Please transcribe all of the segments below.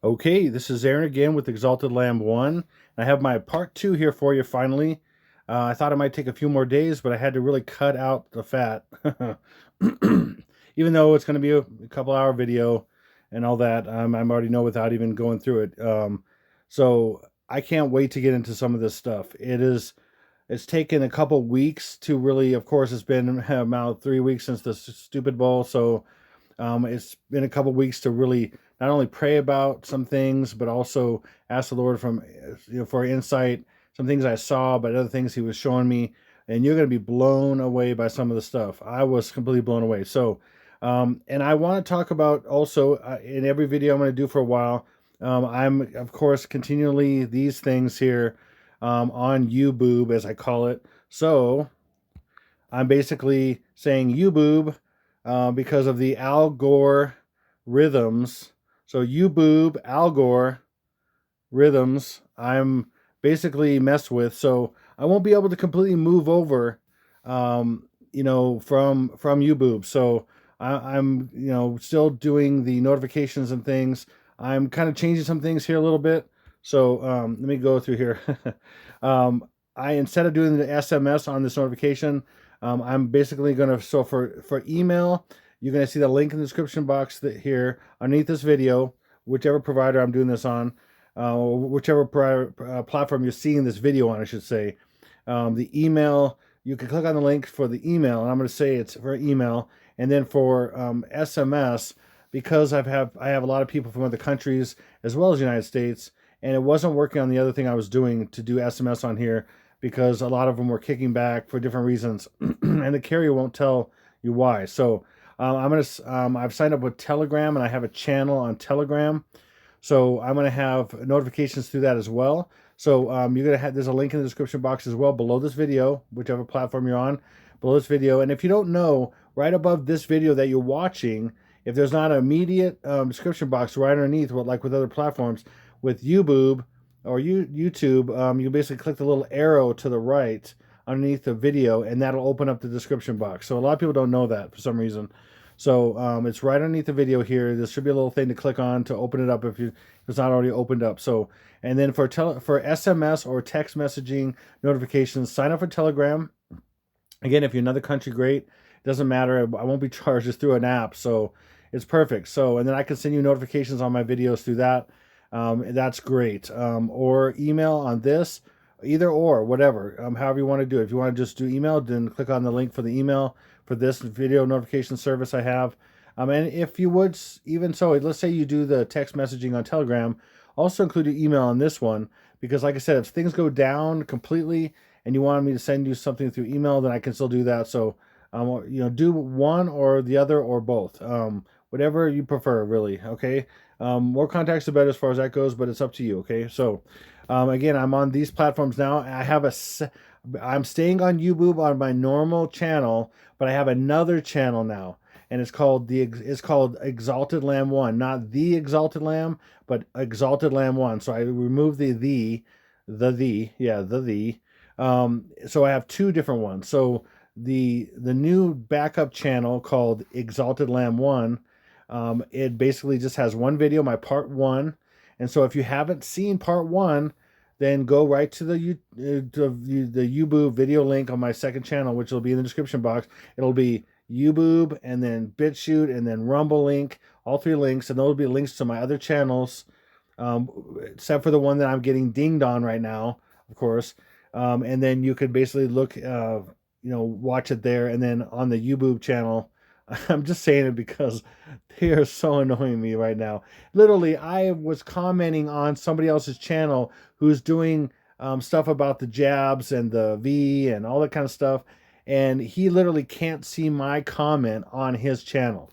Okay, this is Aaron again with Exalted Lamb 1. I have my part 2 here for you finally. I thought it might take a few more days, but I had to really cut out the fat. Even though it's going to be a couple hour video and all that, I'm already know without even going through it. So I can't wait to get into some of this stuff. It's taken a couple weeks to really, of course, it's been about 3 weeks since the stupid bowl. So it's been a couple weeks to really not only pray about some things, but also ask the Lord for insight, some things I saw, but other things He was showing me. And you're going to be blown away by some of the stuff. I was completely blown away. So, and I want to talk about also in every video I'm going to do for a while. I'm of course continually these things here on YouBoob, as I call it. So I'm basically saying YouBoob because of the Al Gore rhythms. So YouBoob, Al Gore rhythms, I'm basically messed with. So I won't be able to completely move over, from YouBoob. So I'm still doing the notifications and things. I'm kind of changing some things here a little bit. So let me go through here. I instead of doing the SMS on this notification, I'm basically going to, so for email, you're going to see the link in the description box here underneath this video, whichever provider I'm doing this on, whichever platform you're seeing this video on, I should say. The email, you can click on the link for the email, and I'm going to say it's for email. And then for SMS, because I have a lot of people from other countries as well as the United States, and it wasn't working on the other thing I was doing to do SMS on here because a lot of them were kicking back for different reasons, and the carrier won't tell you why. So I've signed up with Telegram, and I have a channel on Telegram. So I'm going to have notifications through that as well. So you're going to have, there's a link in the description box as well below this video, whichever platform you're on, below this video. And if you don't know, right above this video that you're watching, if there's not an immediate description box right underneath, like with other platforms, with YouBoob or YouTube, you basically click the little arrow to the right underneath the video, and that'll open up the description box. So a lot of people don't know that for some reason. So it's right underneath the video here. There should be a little thing to click on to open it up if it's not already opened up. So, and then for SMS or text messaging notifications, sign up for Telegram. Again, if you're in another country, great. It doesn't matter. I won't be charged just through an app, so it's perfect. So, and then I can send you notifications on my videos through that. That's great. Or email on this, either or, whatever, however you want to do it. If you want to just do email, then click on the link for the email for this video notification service I have. And if you would, even so, let's say you do the text messaging on Telegram, also include your email on this one, because like I said, if things go down completely and you want me to send you something through email, then I can still do that. So, do one or the other or both, whatever you prefer, really. Okay. More contacts the better as far as that goes, but it's up to you. Okay. So, again, I'm on these platforms now. I'm staying on YouBoob on my normal channel, but I have another channel now, and it's called Exalted Lamb 1, not the Exalted Lamb, but Exalted Lamb 1. So I removed the. So I have two different ones. So the new backup channel called Exalted Lamb 1, it basically just has one video, my part 1. And so if you haven't seen part 1, then go right to the YouBoob video link on my second channel, which will be in the description box. It'll be YouBoob and then Bitchute and then Rumble link, all 3 links, and those will be links to my other channels, except for the one that I'm getting dinged on right now, of course. And then you could basically look, watch it there, and then on the YouBoob channel. I'm just saying it because they are so annoying me right now. Literally, I was commenting on somebody else's channel who's doing stuff about the jabs and the V and all that kind of stuff, and he literally can't see my comment on his channel.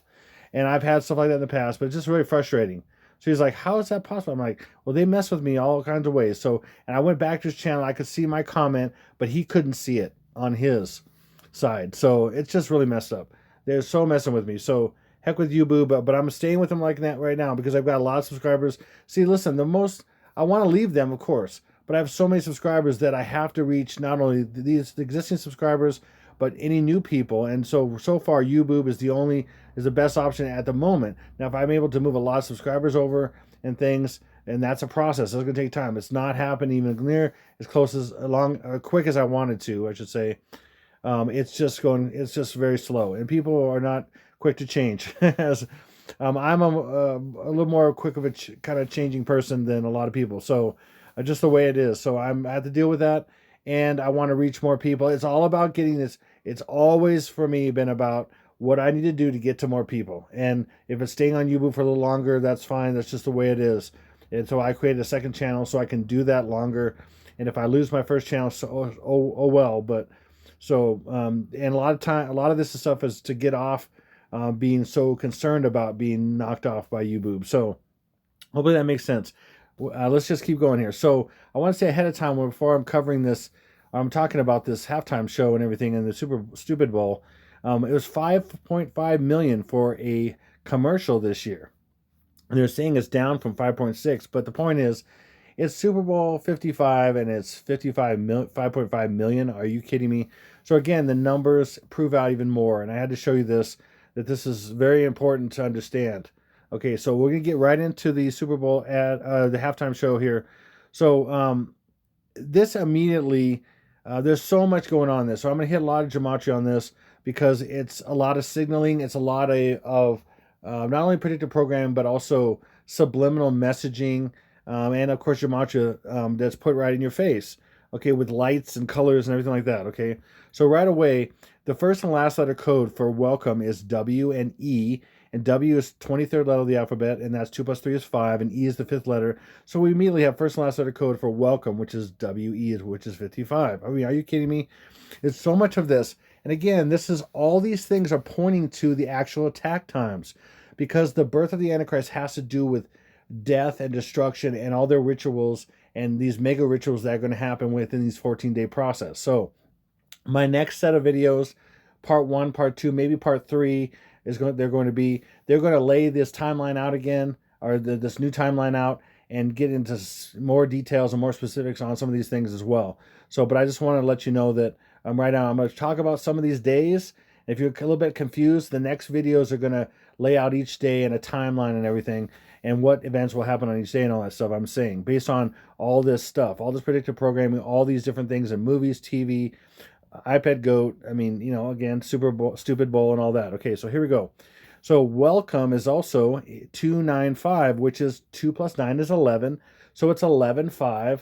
And I've had stuff like that in the past, but it's just really frustrating. So he's like, how is that possible? I'm like, well, they mess with me all kinds of ways. So, and I went back to his channel. I could see my comment, but he couldn't see it on his side. So it's just really messed up. They're so messing with me. So heck with YouBoob, but I'm staying with them like that right now because I've got a lot of subscribers. See, listen, I want to leave them, of course, but I have so many subscribers that I have to reach not only the existing subscribers, but any new people. And so far, YouBoob is the best option at the moment. Now, if I'm able to move a lot of subscribers over and things, and that's a process. It's going to take time. It's not happening even near as close as quick as I wanted to, I should say. It's just very slow, and people are not quick to change. As I'm a little more quick of a kind of changing person than a lot of people. So just the way it is. So I have to deal with that, and I want to reach more people. It's all about getting this. It's always for me been about what I need to do to get to more people. And if it's staying on YouTube for a little longer, that's fine. That's just the way it is. And so I created a second channel so I can do that longer. And if I lose my first channel, so oh well. But so and a lot of this stuff is to get off being so concerned about being knocked off by YouBoob. So hopefully that makes sense. Let's just keep going here. So I want to say ahead of time, before I'm covering this, I'm talking about this halftime show and everything in the Super Stupid Bowl. It was 5.5 million for a commercial this year. And they're saying it's down from 5.6, but the point is, it's Super Bowl 55 and it's 5.5 million. Are you kidding me? So again, the numbers prove out even more. And I had to show you this, that this is very important to understand. Okay, so we're going to get right into the Super Bowl at the halftime show here. So this immediately, there's so much going on in this. So I'm going to hit a lot of gematria on this because it's a lot of signaling. It's a lot of not only predictive programming, but also subliminal messaging. And of course, gematria that's put right in your face, okay, with lights and colors and everything like that, okay? So right away, the first and last letter code for welcome is W and E, and W is 23rd letter of the alphabet, and that's 2 plus 3 is 5, and E is the 5th letter. So we immediately have first and last letter code for welcome, which is WE, which is 55. I mean, are you kidding me? It's so much of this. And again, all these things are pointing to the actual attack times, because the birth of the Antichrist has to do with death and destruction and all their rituals and these mega rituals that are going to happen within these 14-day process. So my next set of videos, part 1, part 2, maybe part 3, they're going to lay this timeline out again, or this new timeline out, and get into more details and more specifics on some of these things as well. So, but I just want to let you know that right now I'm going to talk about some of these days. If you're a little bit confused, the next videos are going to lay out each day and a timeline and everything, and what events will happen on each day and all that stuff. I'm saying based on all this stuff, all this predictive programming, all these different things in movies, TV, iPad Goat. I mean, again, Stupid Bowl and all that. Okay, so here we go. So welcome is also 295, which is 2 plus 9 is 11. So it's 11.5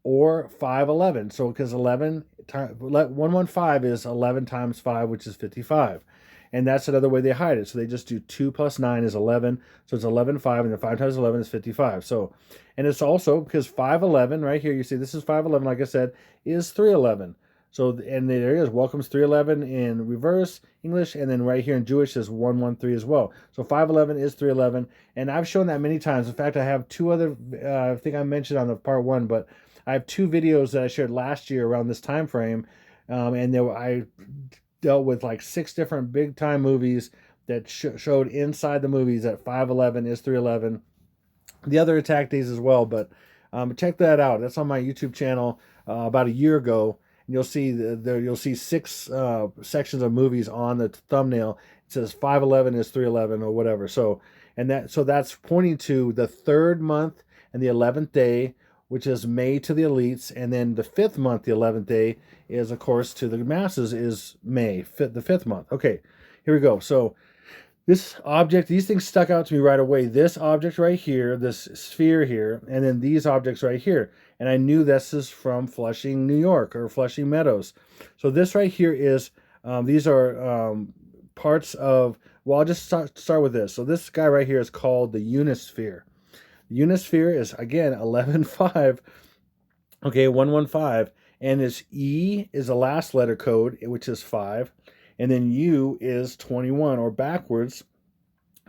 or 511. So because 115 is 11 times 5, which is 55. And that's another way they hide it. So they just do 2 plus 9 is 11. So it's 11.5, and then 5 times 11 is 55. So, and it's also because 511 right here, you see this is 511, like I said, is 311. So, and there it is, welcome's 311 in reverse English, and then right here in Jewish is 113 as well. So 511 is 311, and I've shown that many times. In fact, I have two other, I think I mentioned on the part 1, but I have 2 videos that I shared last year around this time frame, and I dealt with like 6 different big time movies that showed inside the movies that 511 is 311. The other attack days as well, but check that out. That's on my YouTube channel about a year ago. And you'll see you'll see 6 sections of movies on the thumbnail. It says 511 is 311 or whatever. So that's pointing to the 3rd month and the 11th day, which is May to the elites, and then the 5th month, the 11th day, is of course to the masses is May, the 5th month. Okay, here we go. So this object, these things stuck out to me right away. This object right here, this sphere here, and then these objects right here. And I knew this is from Flushing, New York, or Flushing Meadows. So this right here is, these are parts of, well, I'll just start with this. So this guy right here is called the Unisphere. The Unisphere is, again, 11.5, okay, 115, and its E is the last letter code, which is 5, and then U is 21, or backwards.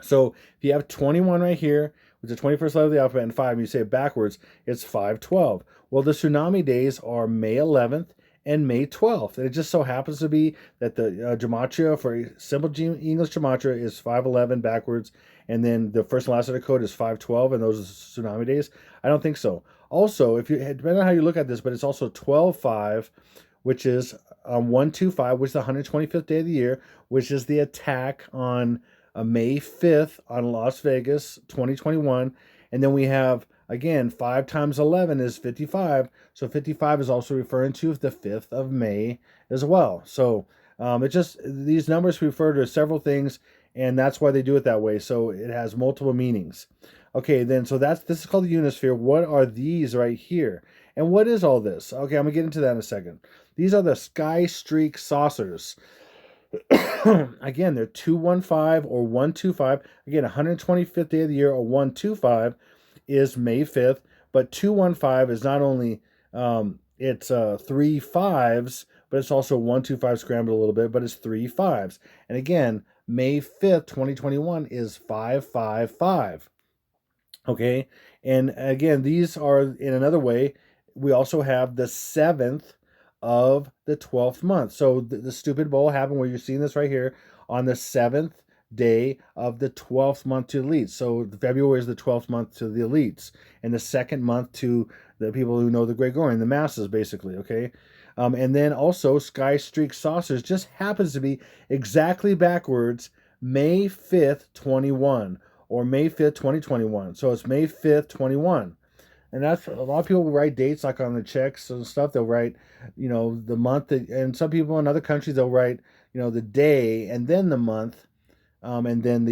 So if you have 21 right here, with the 21st letter of the alphabet, and 5, and you say it backwards, it's 512. Well, the tsunami days are May 11th and May 12th. And it just so happens to be that the gematria for simple English gematria is 511 backwards, and then the first and last letter code is 512, and those are tsunami days. I don't think so. Also, depending on how you look at this, but it's also 12.5, which is 125, which is the 125th day of the year, which is the attack on May 5th on Las Vegas, 2021. And then we have, again, 5 times 11 is 55. So 55 is also referring to the 5th of May as well. So it just, these numbers refer to several things, and that's why they do it that way. So it has multiple meanings. Okay, then, so this is called the Unisphere. What are these right here? And what is all this? Okay, I'm going to get into that in a second. These are the sky streak saucers. Again, they're 215 or 125. Again, 125th day of the year, or 125 is May 5th. But 215 is not only, it's 3 5s, but it's also 125 scrambled a little bit, but it's 3 5s. And again, May 5th, 2021 is 555. Okay, and again, these are, in another way, we also have the 7th of the 12th month. So the stupid bowl happened where you're seeing this right here on the 7th day of the 12th month to elites. So February is the 12th month to the elites, and the second month to the people who know the Gregorian, the masses, basically. Okay, and then also Sky Streak Saucers just happens to be exactly backwards May 5th, 21. Or May 5th, 2021. So it's May 5th, 21. And that's, a lot of people write dates like on the checks and stuff. They'll write, the month. And some people in other countries, they'll write, the day and then the month. And then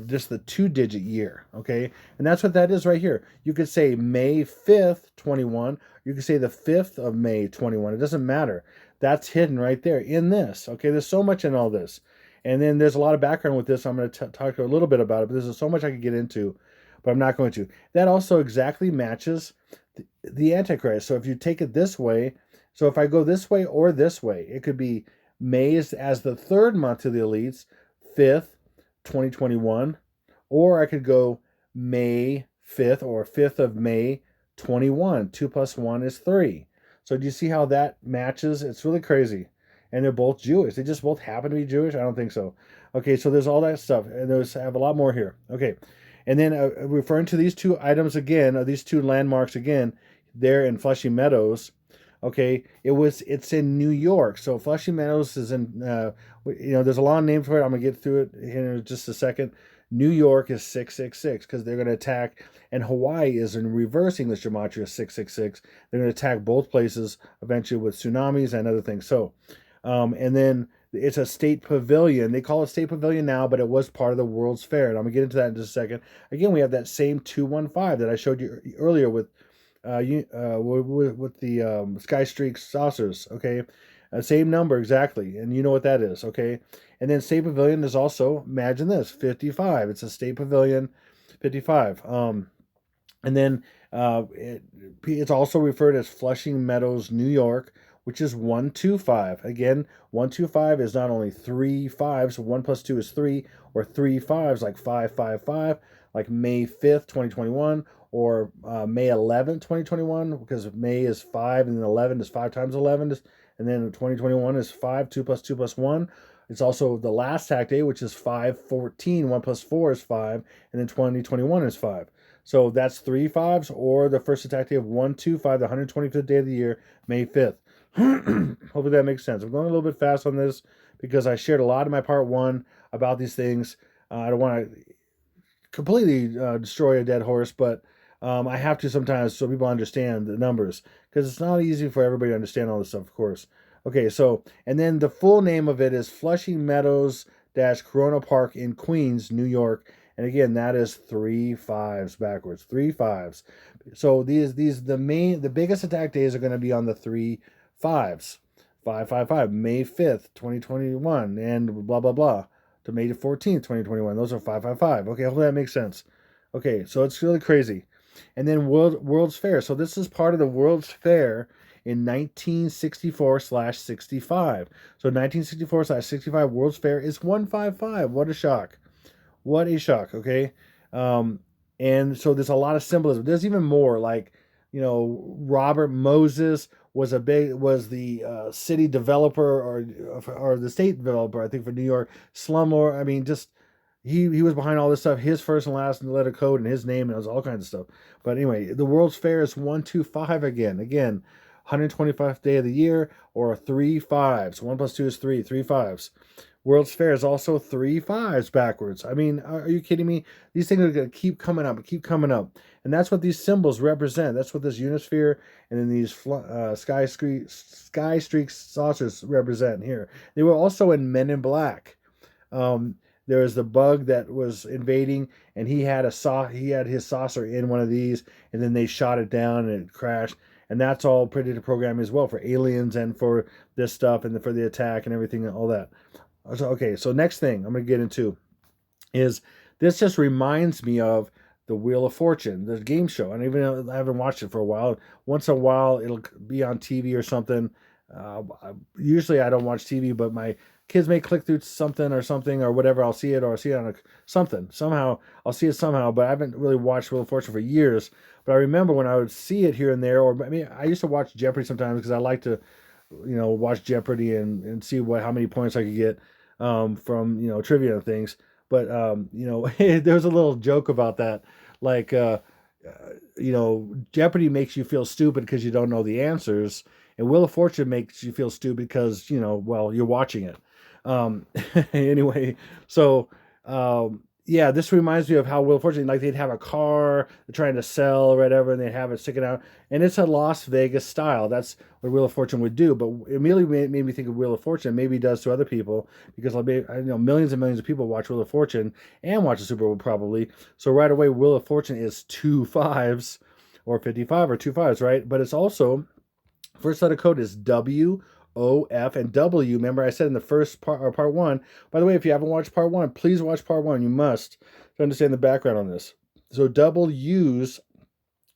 just the 2-digit year. Okay. And that's what that is right here. You could say May 5th, 21. You could say the 5th of May, 21. It doesn't matter. That's hidden right there in this. Okay. There's so much in all this. And then there's a lot of background with this. I'm going to talk a little bit about it, but there's so much I could get into, but I'm not going to. That also exactly matches the Antichrist. So if you take it this way, so if I go this way or this way, it could be May as the 3rd month to the elites, 5th, 2021, or I could go May 5th or 5th of May, 21. 2 plus 1 is 3. So do you see how that matches? It's really crazy. And they're both Jewish. They just both happen to be Jewish? I don't think so. Okay, so there's all that stuff. And I have a lot more here. Okay, and then referring to these two items again, these two landmarks again, there in Flushing Meadows. Okay, it's in New York. So Flushing Meadows is in, there's a long name for it. I'm going to get through it here in just a second. New York is 666 because they're going to attack, and Hawaii is in reverse English gematria 666. They're going to attack both places eventually with tsunamis and other things. So, and then it's a state pavilion. They call it state pavilion now, but it was part of the World's Fair. And I'm going to get into that in just a second. Again, we have that same 215 that I showed you earlier with the Sky Streak saucers. Okay, same number exactly, and you know what that is. Okay, and then state pavilion is also, imagine this, 55. It's a state pavilion, 55. And then it's also referred as Flushing Meadows, New York, which is 125. Again, 125 is not only 3 5s, 1 plus 2 is 3, or 3 5s like 555, like May 5th, 2021, or May 11th, 2021, because May is 5, and then 11 is 5 times 11, and then 2021 is 5, 2 plus 2 plus 1. It's also the last attack day, which is 514, 1 plus 4 is 5, and then 2021 is 5. So that's 3 5s, or the first attack day of 125, the 125th day of the year, May 5th. Hopefully that makes sense. I'm going a little bit fast on this because I shared a lot in my part 1 about these things. I don't want to completely destroy a dead horse, but I have to sometimes so people understand the numbers, because it's not easy for everybody to understand all this stuff, of course. Okay, so, and then the full name of it is Flushing Meadows Corona Park in Queens, New York. And again, that is 3 5s backwards, 3 5s. So the biggest attack days are going to be on the 3 5s. 555, May 5th, 2021, and blah, blah, blah, to May 14th, 2021. Those are 555. Okay, hopefully that makes sense. Okay, so it's really crazy. And then World's Fair. So this is part of the World's Fair in 1964/65. So 1964/65 World's Fair is 155. What a shock. What a shock, okay? And so there's a lot of symbolism. There's even more, like, Robert Moses was the city developer or the state developer, I think, for New York. Slumlord, I mean, just he was behind all this stuff. His first and last letter code and his name, and it was all kinds of stuff. But anyway, the World's Fair is 125 again. Again, 125th day of the year, or 3 5s. 1 plus 2 is 3, 3 5s. World's Fair is also 3 5s backwards. I mean, are you kidding me? These things are going to keep coming up and keep coming up. And that's what these symbols represent. That's what this Unisphere and then these sky streak saucers represent here. They were also in Men in Black. Um, there was the bug that was invading, and he had his saucer in one of these, and then they shot it down and it crashed. And that's all predictive programming as well for aliens and for this stuff and for the attack and everything and all that. So, okay, so next thing I'm going to get into is this just reminds me of the Wheel of Fortune, the game show. And even though I haven't watched it for a while, once in a while it'll be on TV or something. Usually I don't watch TV, but my kids may click through something or whatever. I'll see it, or I'll see it on something. Somehow, I'll see it somehow, but I haven't really watched Wheel of Fortune for years. But I remember when I would see it here and there, or I mean, I used to watch Jeopardy sometimes because I like to, watch Jeopardy and see how many points I could get from, trivia and things. But, there was a little joke about that. Like, Jeopardy makes you feel stupid because you don't know the answers. And Wheel of Fortune makes you feel stupid because, you're watching it. Anyway, so, yeah, this reminds me of how Wheel of Fortune, like they'd have a car they're trying to sell or whatever, and they'd have it sticking out. And it's a Las Vegas style. That's what Wheel of Fortune would do. But it immediately made me think of Wheel of Fortune. Maybe it does to other people because I know millions and millions of people watch Wheel of Fortune and watch the Super Bowl probably. So right away, Wheel of Fortune is 2 5s or 55 or 2 5s, right? But it's also, first letter code is W, O, F, and W. Remember I said in the first part, or part one. By the way, if you haven't watched part one, please watch part one. You must to understand the background on this. So double U's,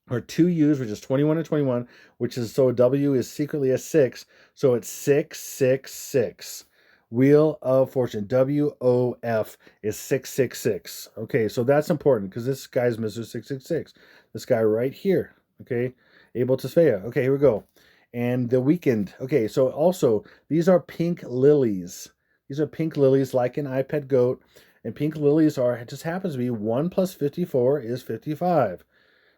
or 2 U's, which is 21 and 21, which is, so W is secretly a 6. So it's 666. Wheel of Fortune. WOF is 666. Okay, so that's important because this guy's Mr. 666. This guy right here. Okay, Abel Tesfaye. Okay, here we go. And the weekend. Okay, so also, these are pink lilies. These are pink lilies like an iPad goat. And pink lilies it just happens to be 1 plus 54 is 55.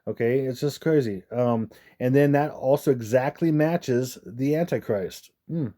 Okay, it's just crazy. And then that also exactly matches the Antichrist.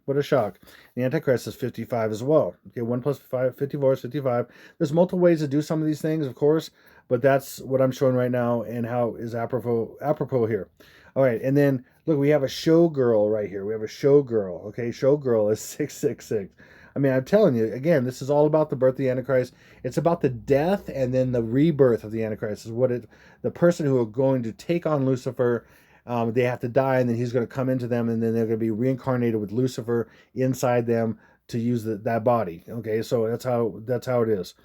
What a shock. The Antichrist is 55 as well. Okay, 1 plus 54 is 55. There's multiple ways to do some of these things, of course, but that's what I'm showing right now and how is apropos here. All right, and then look, we have a showgirl right here. We have a showgirl. Okay, showgirl is 666. I mean, I'm telling you, again, this is all about the birth of the Antichrist. It's about the death and then the rebirth of the Antichrist. Is the person who are going to take on Lucifer. They have to die, and then he's going to come into them, and then they're going to be reincarnated with Lucifer inside them to use that body. Okay, so that's how it is.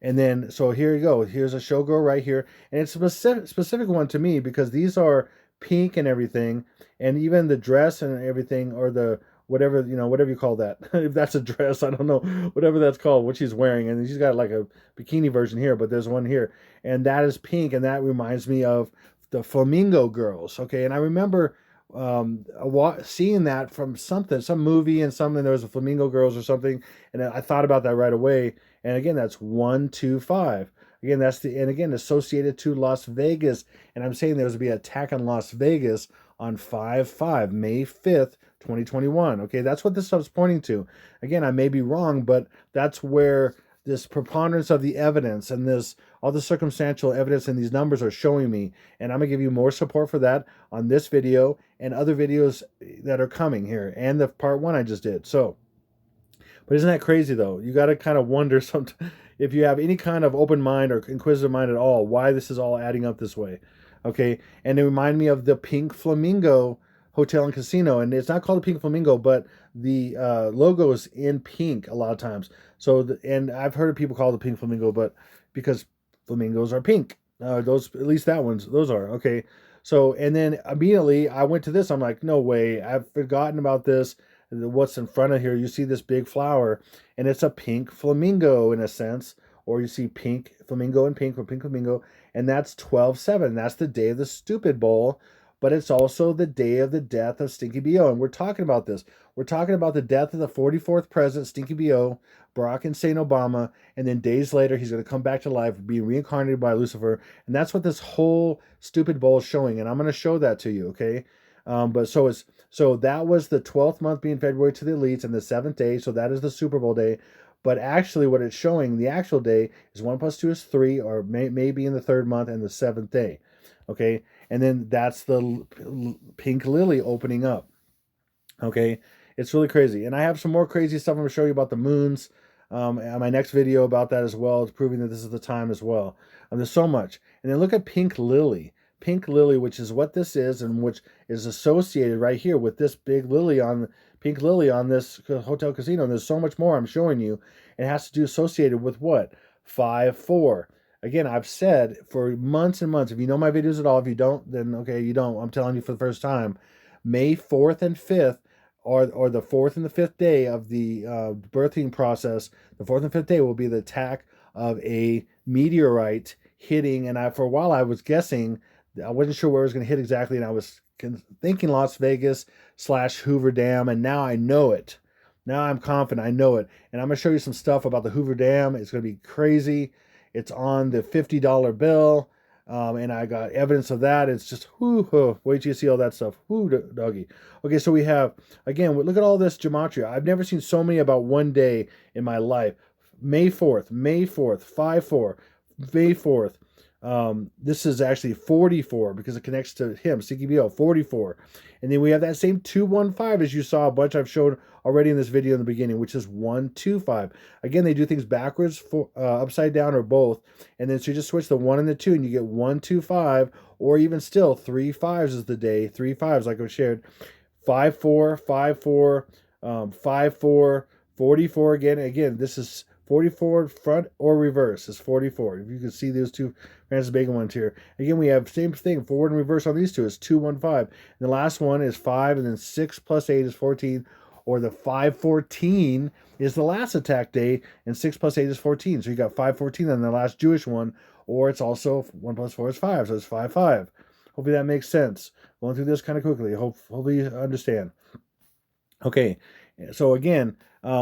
And then, so here you go. Here's a showgirl right here, and it's a specific one to me because these are pink and everything, and even the dress and everything, or the whatever you call that. If that's a dress, I don't know, whatever that's called, what she's wearing, and she's got like a bikini version here, but there's one here, and that is pink, and that reminds me of the Flamingo Girls. Okay, and I remember seeing that from some movie and something. There was a Flamingo Girls or something, and I thought about that right away. And again, that's 1, 2, 5. Again, again associated to Las Vegas. And I'm saying there was to be an attack on Las Vegas on 5/5, May 5th, 2021. Okay, that's what this stuff's pointing to. Again, I may be wrong, but that's where this preponderance of the evidence and all the circumstantial evidence and these numbers are showing me. And I'm going to give you more support for that on this video and other videos that are coming here and the part one I just did. So, but isn't that crazy though? You got to kind of wonder sometimes if you have any kind of open mind or inquisitive mind at all, why this is all adding up this way. Okay, and it reminded me of the Pink Flamingo Hotel and Casino, and it's not called the Pink Flamingo, but the logo is in pink a lot of times. So, and I've heard of people call it the Pink Flamingo, but because flamingos are pink, those, at least those are okay. So, and then immediately I went to this. I'm like, no way, I've forgotten about this. What's in front of here? You see this big flower, and it's a pink flamingo in a sense, or you see pink flamingo and pink, or pink flamingo, and that's 12/7. That's the day of the Stupid Bowl. But it's also the day of the death of Stinky B.O. And we're talking about this. We're talking about the death of the 44th president, Stinky B.O., Barack Hussein Obama, and then days later, he's going to come back to life, being reincarnated by Lucifer. And that's what this whole Stupid Bowl is showing. And I'm going to show that to you, okay? But so that was the 12th month being February to the elites, and the 7th day. So that is the Super Bowl day. But actually, what it's showing, the actual day is 1 plus 2 is 3, or maybe in the 3rd month and the 7th day. Okay, and then that's the pink lily opening up. Okay, it's really crazy. And I have some more crazy stuff I'm going to show you about the moons and my next video about that as well. It's proving that this is the time as well. There's so much. And then look at pink lily. Pink lily, which is what this is, and which is associated right here with this big lily on pink lily on this hotel casino. And there's so much more I'm showing you. It has to do associated with what? 5-4. Again, I've said for months and months, if you know my videos at all, if you don't, then okay, you don't. I'm telling you for the first time. May 4th and 5th, or the 4th and the 5th day of the birthing process, the 4th and 5th day will be the attack of a meteorite hitting. And for a while I was guessing, I wasn't sure where it was going to hit exactly, and I was thinking Las Vegas / Hoover Dam, and now I know it. Now I'm confident I know it. And I'm going to show you some stuff about the Hoover Dam. It's going to be crazy. It's on the $50 bill. And I got evidence of that. It's just, wait till you see all that stuff. Doggy. Okay, so we have, again, look at all this gematria. I've never seen so many about one day in my life. May 4th, 5-4, May 4th. This is actually 44 because it connects to him, CKBO, 44. And then we have that same 215 as you saw a bunch I've showed already in this video in the beginning, which is 125. Again, they do things backwards, upside down, or both. And then so you just switch the 1 and the 2 and you get 125, or even still 3 5s is the day. 3 5s like I shared. 5-4, 5-4, 5-4, 44 again. Again, this is 44 front or reverse is 44. If you can see those two Francis Bacon ones here. Again, we have same thing, forward and reverse on these two is 215. And the last one is 5, and then 6 plus 8 is 14, or the 514 is the last attack day, and 6 plus 8 is 14. So you got 514 on the last Jewish one, or it's also 1 plus 4 is 5, so it's 5-5. Hopefully that makes sense. Going through this kind of quickly. Hopefully you understand. Okay, so again,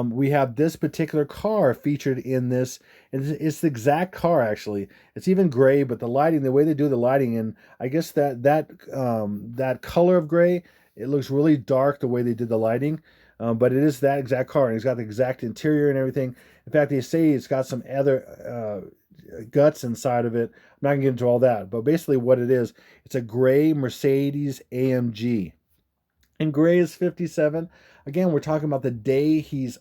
we have this particular car featured in this. It's the exact car, actually. It's even gray, but the lighting, the way they do the lighting, and I guess that color of gray, it looks really dark the way they did the lighting. But it is that exact car, and it's got the exact interior and everything. In fact, they say it's got some other guts inside of it. I'm not going to get into all that, but basically what it is, it's a gray Mercedes AMG. And gray is 57. Again, we're talking about the day he's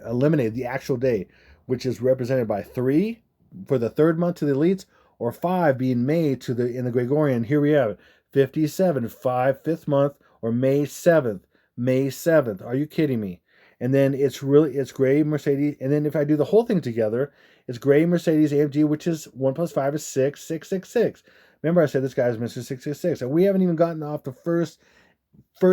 eliminated, the actual day, which is represented by 3 for the 3rd month to the elites, or 5 being May in the Gregorian. Here we have it, 57, 5, 5th month, or May 7th. May 7th. Are you kidding me? And then it's gray Mercedes. And then if I do the whole thing together, it's gray Mercedes AMG, which is 1 plus 5 is 6, 666. Remember I said this guy is Mr. 666. And we haven't even gotten off the first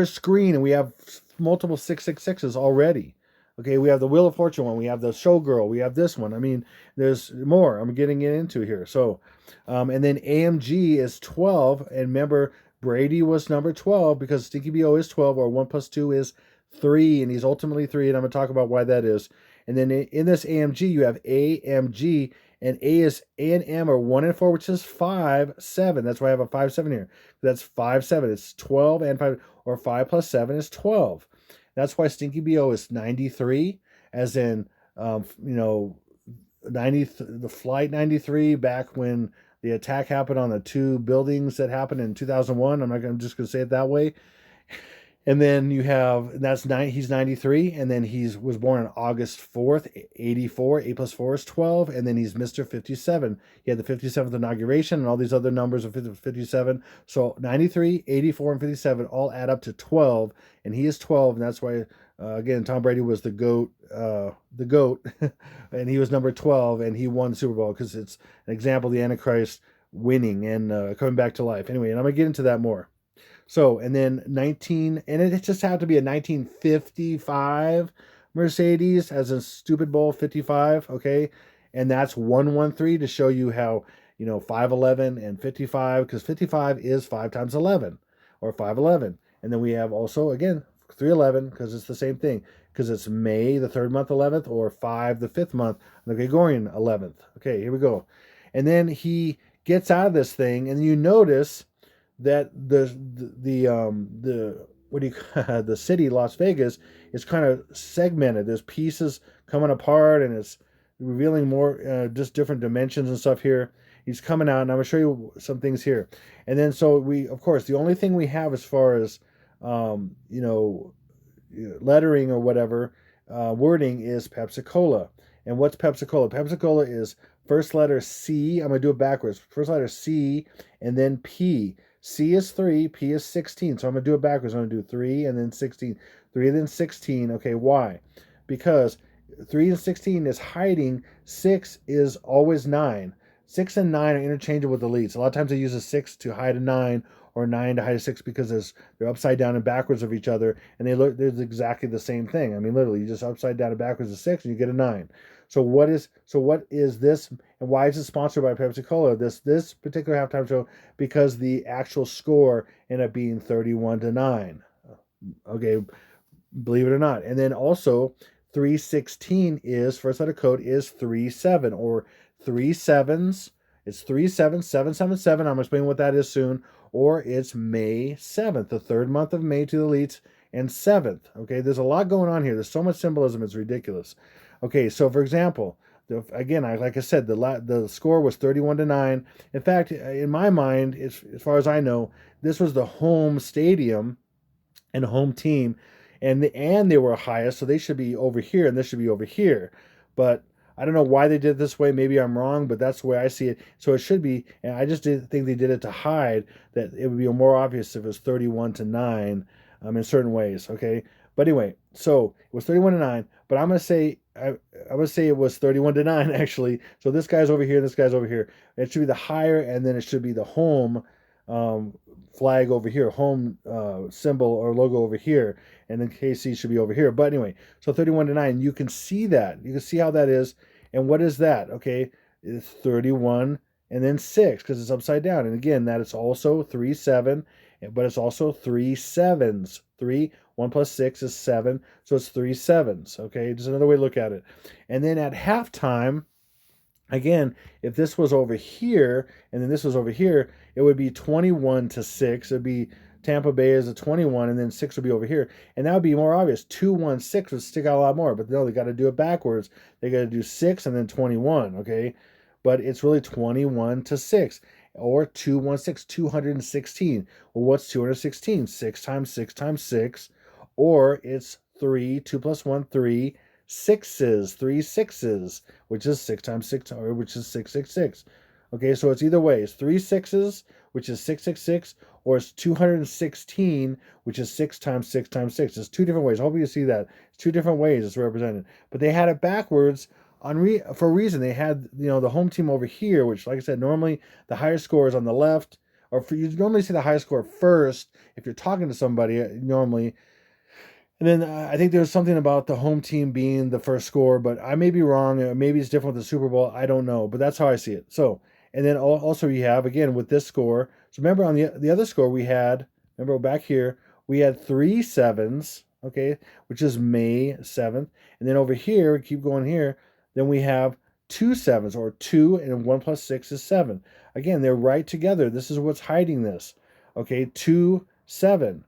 screen, and we have multiple 666s already. Okay, we have the Wheel of Fortune one, we have the Showgirl, we have this one. I mean, there's more I'm getting into here. So, and then AMG is 12, and remember, Brady was number 12 because Stinky BO is 12, or 1 plus 2 is 3, and he's ultimately 3, and I'm going to talk about why that is. And then in this AMG, you have AMG, and A is A and M, or 1 and 4, which is 5, 7. That's why I have a 5, 7 here. That's 5, 7. It's 12 and 5, or 5 plus 7 is 12. That's why Stinky BO is 93, as in, 90, the flight 93, back when the attack happened on the 2 buildings that happened in 2001. I'm just going to say it that way. And then you have, he's 93, and then was born on August 4th, 84. 8 plus 4 is 12, and then he's Mr. 57. He had the 57th inauguration, and all these other numbers of 57. So 93, 84, and 57 all add up to 12, and he is 12, and that's why, again, Tom Brady was the GOAT, and he was number 12, and he won the Super Bowl because it's an example of the Antichrist winning and coming back to life. Anyway, and I'm going to get into that more. So, and then and it just had to be a 1955 Mercedes, as a stupid bowl 55, okay? And that's 113 to show you how, 511 and 55, because 55 is 5 times 11, or 511. And then we have also, again, 311, because it's the same thing, because it's May, the 3rd month 11th, or 5, the 5th month, the Gregorian 11th. Okay, here we go. And then he gets out of this thing, and you notice that the what do you the city Las Vegas is kind of segmented. There's pieces coming apart, and it's revealing more just different dimensions and stuff here. He's coming out, and I'm gonna show you some things here. And then so we, of course, the only thing we have as far as you know, lettering or whatever wording is Pepsi Cola. And what's Pepsi Cola? Pepsi Cola is first letter C. I'm going to do it backwards. First letter C and then P. C is 3, P is 16. So I'm going to do it backwards. I'm going to do 3 and then 16. 3 and then 16. Okay, why? Because 3 and 16 is hiding. 6 is always 9. 6 and 9 are interchangeable with the leads. A lot of times they use a 6 to hide a 9 or 9 to hide a 6 because they're upside down and backwards of each other, and they're exactly the same thing. I mean, literally, you just upside down and backwards a 6 and you get a 9. So what is this, and why is it sponsored by Pepsi Cola? This particular halftime show, because the actual score ended up being 31-9. Okay, believe it or not. And then also 316 is first letter code is 37 or 37s. It's 37777. I'm explaining what that is soon. Or it's May 7th, the third month of May to the elites, and 7th. Okay, there's a lot going on here. There's so much symbolism, it's ridiculous. Okay, so for example, again, like I said, the score was 31-9. In fact, in my mind, as far as I know, this was the home stadium and home team, and they were highest, so they should be over here, and this should be over here. But I don't know why they did it this way. Maybe I'm wrong, but that's the way I see it. So it should be, and I just didn't think they did it to hide that it would be more obvious if it was 31-9 in certain ways. Okay, but anyway, so it was 31-9. But I'm gonna say I would say it was 31-9 actually. So this guy's over here, this guy's over here. It should be the higher, and then it should be the home flag over here, home symbol or logo over here, and then KC should be over here. But anyway, so 31-9, you can see that. You can see how that is. And what is that? Okay, it's 31 and then 6 because it's upside down. And again, that is also 3-7, but it's also 3 sevens. 1 plus 6 is 7, so it's 3 sevens. Okay, just another way to look at it. And then at halftime, again, if this was over here and then this was over here, it would be 21-6. It would be Tampa Bay as a 21, and then 6 would be over here. And that would be more obvious. 2-1-6 would stick out a lot more. But no, they got to do it backwards. They got to do 6 and then 21, okay? But it's really 21-6. Or 2-1-6, 216. Well, what's 216? 6 times 6 times 6. Or it's 3, 2 plus 1, 3. 6s, 3 6s, which is 6 times 6, or which is 666. Okay, so it's either way. It's 3 6s, which is 666, or it's 216, which is 6 times 6 times 6. It's two different ways. I hope you see that. It's two different ways it's represented. But they had it backwards for a reason. They had, the home team over here, which, like I said, normally the higher score is on the left, or you normally see the higher score first if you're talking to somebody normally. And then I think there's something about the home team being the first score, but I may be wrong. Maybe it's different with the Super Bowl. I don't know, but that's how I see it. So, and then also you have, again, with this score. So remember on the other score we had, remember back here, we had 3 sevens, okay, which is May 7th. And then over here, keep going here, then we have 2 sevens, or 2 and 1 plus 6 is 7. Again, they're right together. This is what's hiding this. Okay, 2, 7.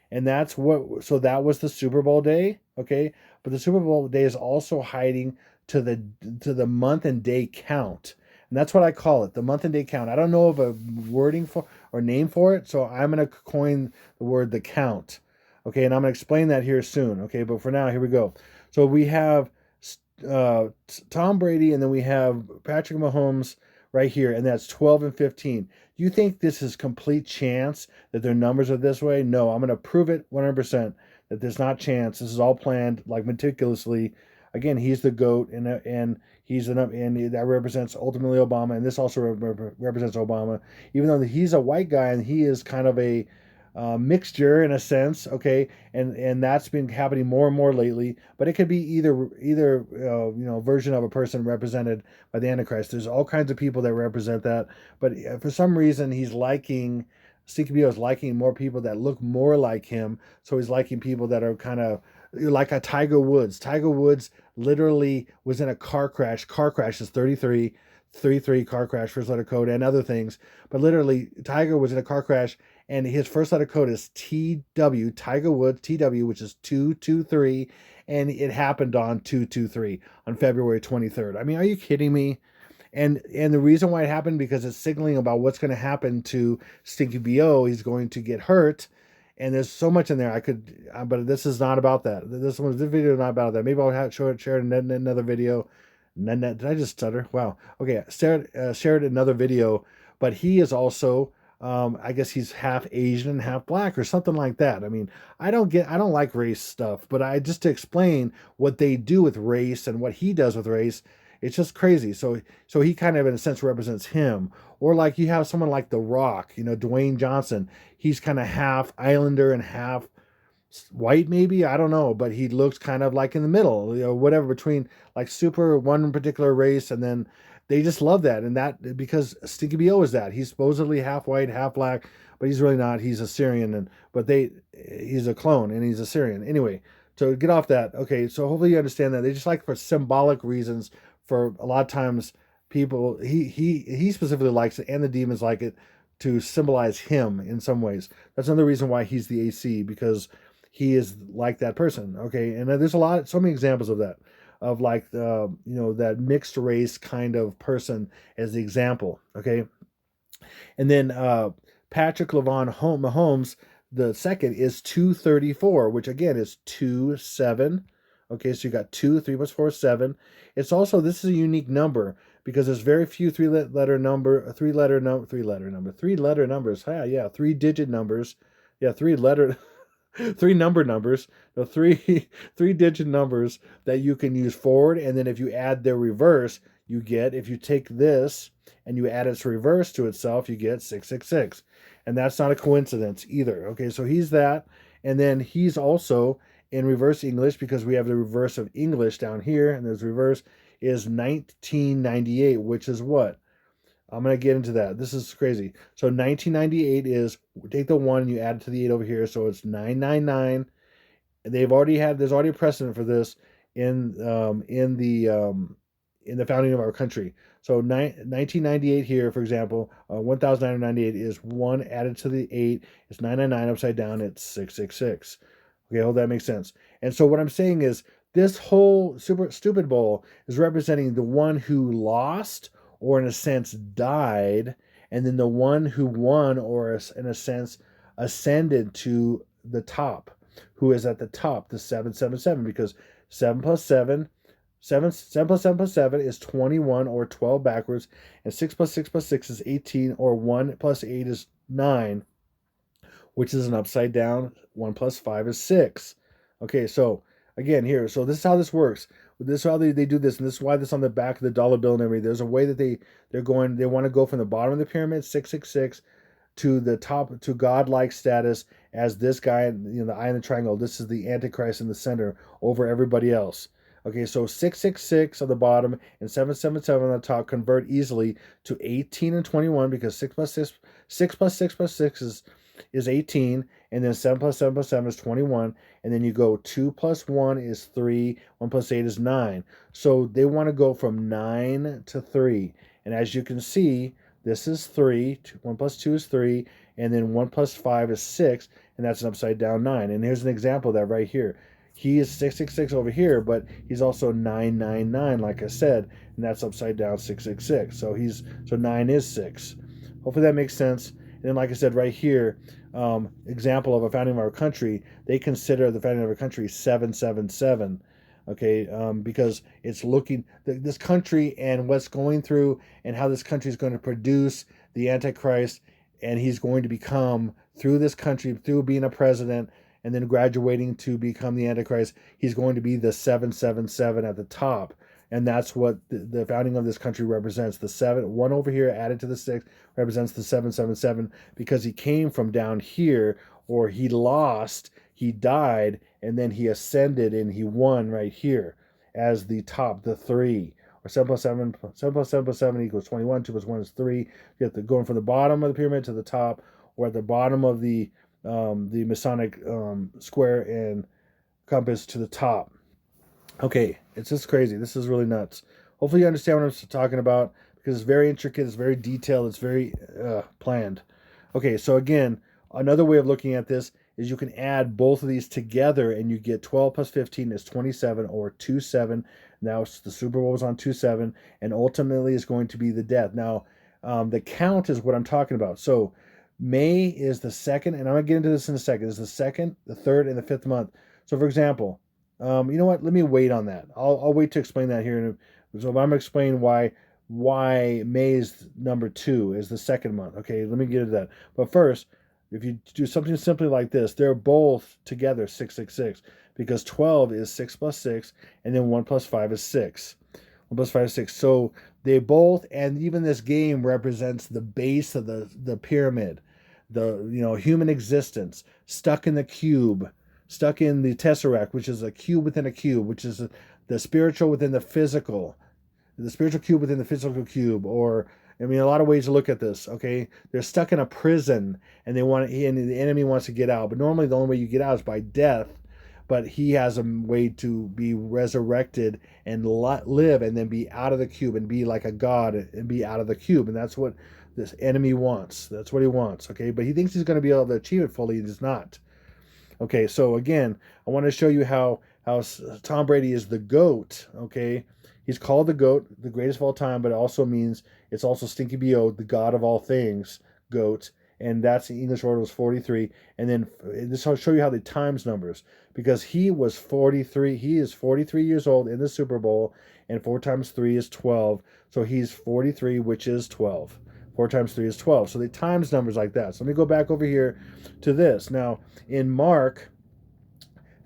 And that's so that was the Super Bowl day, okay? But the Super Bowl day is also hiding to the month and day count. And that's what I call it, the month and day count. I don't know of a wording for or name for it, so I'm going to coin the word the count. Okay, and I'm going to explain that here soon, okay? But for now, here we go. So we have Tom Brady, and then we have Patrick Mahomes right here, and that's 12 and 15. Do you think this is complete chance that their numbers are this way? No, I'm going to prove it 100% that there's not chance. This is all planned like meticulously. Again, he's the GOAT, and he's and that represents ultimately Obama, and this also represents Obama, even though he's a white guy and he is kind of a mixture in a sense, okay, and that's been happening more and more lately. But it could be either version of a person represented by the Antichrist. There's all kinds of people that represent that, but for some reason CKBO is liking more people that look more like him. So he's liking people that are kind of like a Tiger Woods. Tiger Woods literally was in a car crash. Car crash is 33. 33 car crash, first letter code, and other things. But literally, Tiger was in a car crash, and his first letter code is TW, Tiger Woods, TW, which is 223, and it happened on 223 on February 23rd. I mean, are you kidding me? And the reason why it happened, because it's signaling about what's going to happen to Stinky BO. He's going to get hurt, and there's so much in there. I could, but this is not about that. This video is not about that. Maybe I'll share it in another video. Did I just stutter? Wow. Okay, shared another video, but he is also, I guess he's half Asian and half black or something like that. I mean, I don't like race stuff, but I just to explain what they do with race and what he does with race, it's just crazy. So he kind of in a sense represents him. Or like you have someone like The Rock, Dwayne Johnson. He's kind of half Islander and half white, maybe, I don't know, but he looks kind of like in the middle, whatever, between like super one particular race, and then they just love that. And that because Stinky BO is that he's supposedly half white, half black, but he's really not. He's Assyrian, he's a clone and he's Assyrian. Anyway, to get off that, okay, so hopefully you understand that they just like for symbolic reasons. For a lot of times, people he specifically likes it, and the demons like it to symbolize him in some ways. That's another reason why he's the AC, because he is like that person. Okay, and there's so many examples of that, of like that mixed race kind of person as the example. Okay, and then Patrick Lavon Mahomes, the second, is 234, which again is 2-7. Okay, so you got 2, 3 plus 4 is 7. It's also, this is a unique number because there's very few three letter numbers. Yeah, 3-digit numbers. Yeah, three number numbers. No, three-digit numbers that you can use forward, and then if you add their reverse, you get, if you take this and you add its reverse to itself, you get 666. And that's not a coincidence either. Okay, so he's that. And then he's also in reverse English, because we have the reverse of English down here, and there's reverse is 1998, which is what? I'm going to get into that. This is crazy. So 1998 is, take the 1 and you add it to the 8 over here, so it's 999. There's already a precedent for this in the founding of our country. So 1998 here, for example, 1998 is 1 added to the 8. It's 999 upside down. It's 666. Okay, well, that makes sense. And so what I'm saying is this whole super stupid bowl is representing the one who lost, or in a sense died, and then the one who won, or in a sense ascended to the top, who is at the top, the 777, because 7 plus 7 plus 7 plus 7 is 21, or 12 backwards, and 6 plus 6 plus 6 is 18, or 1 plus 8 is 9, which is an upside down. 1 plus 5 is 6. Okay, so again here, so this is how this works. This is how they do this, and this is why this on the back of the dollar bill and everything. There's a way that they want to go from the bottom of the pyramid, 666, to the top, to godlike status as this guy, the eye in the triangle. This is the Antichrist in the center over everybody else. Okay, so 666 on the bottom and 777 on the top convert easily to 18 and 21, because 6 plus 6 plus 6 is 18, and then 7 plus 7 plus 7 is 21, and then you go 2 plus 1 is 3, 1 plus 8 is 9. So they want to go from 9 to 3, and as you can see, this is 3, 1 plus 2 is 3, and then 1 plus 5 is 6, and that's an upside down 9. And here's an example of that right here. He is 666 over here, but he's also 999, like I said, and that's upside down 666. So 9 is 6. Hopefully that makes sense. And then, like I said, right here, example of a founding of our country, they consider the founding of our country 777. Okay, because it's looking this country and what's going through, and how this country is going to produce the Antichrist, and he's going to become, through this country, through being a president and then graduating to become the Antichrist, he's going to be the 777 at the top. And that's what the founding of this country represents. The 1 over here added to the 6 represents the 777, because he came from down here, or he lost, he died, and then he ascended and he won right here as the top, the 3. Or 7 plus 7 plus 7 equals 21. 2 plus 1 is 3. You have to going from the bottom of the pyramid to the top, or at the bottom of the Masonic square and compass to the top. Okay, it's just crazy. This is really nuts. Hopefully you understand what I'm talking about, because it's very intricate, it's very detailed, it's very planned. Okay, so again, another way of looking at this is you can add both of these together and you get 12 plus 15 is 27, or 2-7. Now the Super Bowl was on 2-7, and ultimately is going to be the death. Now, the count is what I'm talking about. So May is the second, and I'm going to get into this in a second. It's the second, the third, and the fifth month. So for example, you know what? Let me wait on that. I'll wait to explain that here. So I'm going to explain why May's number 2 is the second month. Okay, let me get into that. But first, if you do something simply like this, they're both together 666, because 12 is 6 plus 6, and then 1 plus 5 is 6. 1 plus 5 is 6. So they both, and even this game represents the base of the pyramid, the human existence, stuck in the cube, stuck in the tesseract, which is a cube within a cube, which is the spiritual within the spiritual cube within the physical cube. Or, I mean, a lot of ways to look at this. Okay, they're stuck in a prison, and and the enemy wants to get out. But normally, the only way you get out is by death. But he has a way to be resurrected and live, and then be out of the cube and be like a god and be out of the cube. And that's what this enemy wants. That's what he wants. Okay, but he thinks he's going to be able to achieve it fully. He does not. Okay, so again, I want to show you how Tom Brady is the GOAT. Okay, he's called the GOAT, the greatest of all time, but it also means it's also Stinky B.O., the God of all things, GOAT. And that's the English order was 43. And then this will show you how the times numbers, because he was 43. He is 43 years old in the Super Bowl, and 4 times 3 is 12. So he's 43, which is 12. 4 times 3 is 12. So the times numbers like that. So let me go back over here to this. Now, in Mark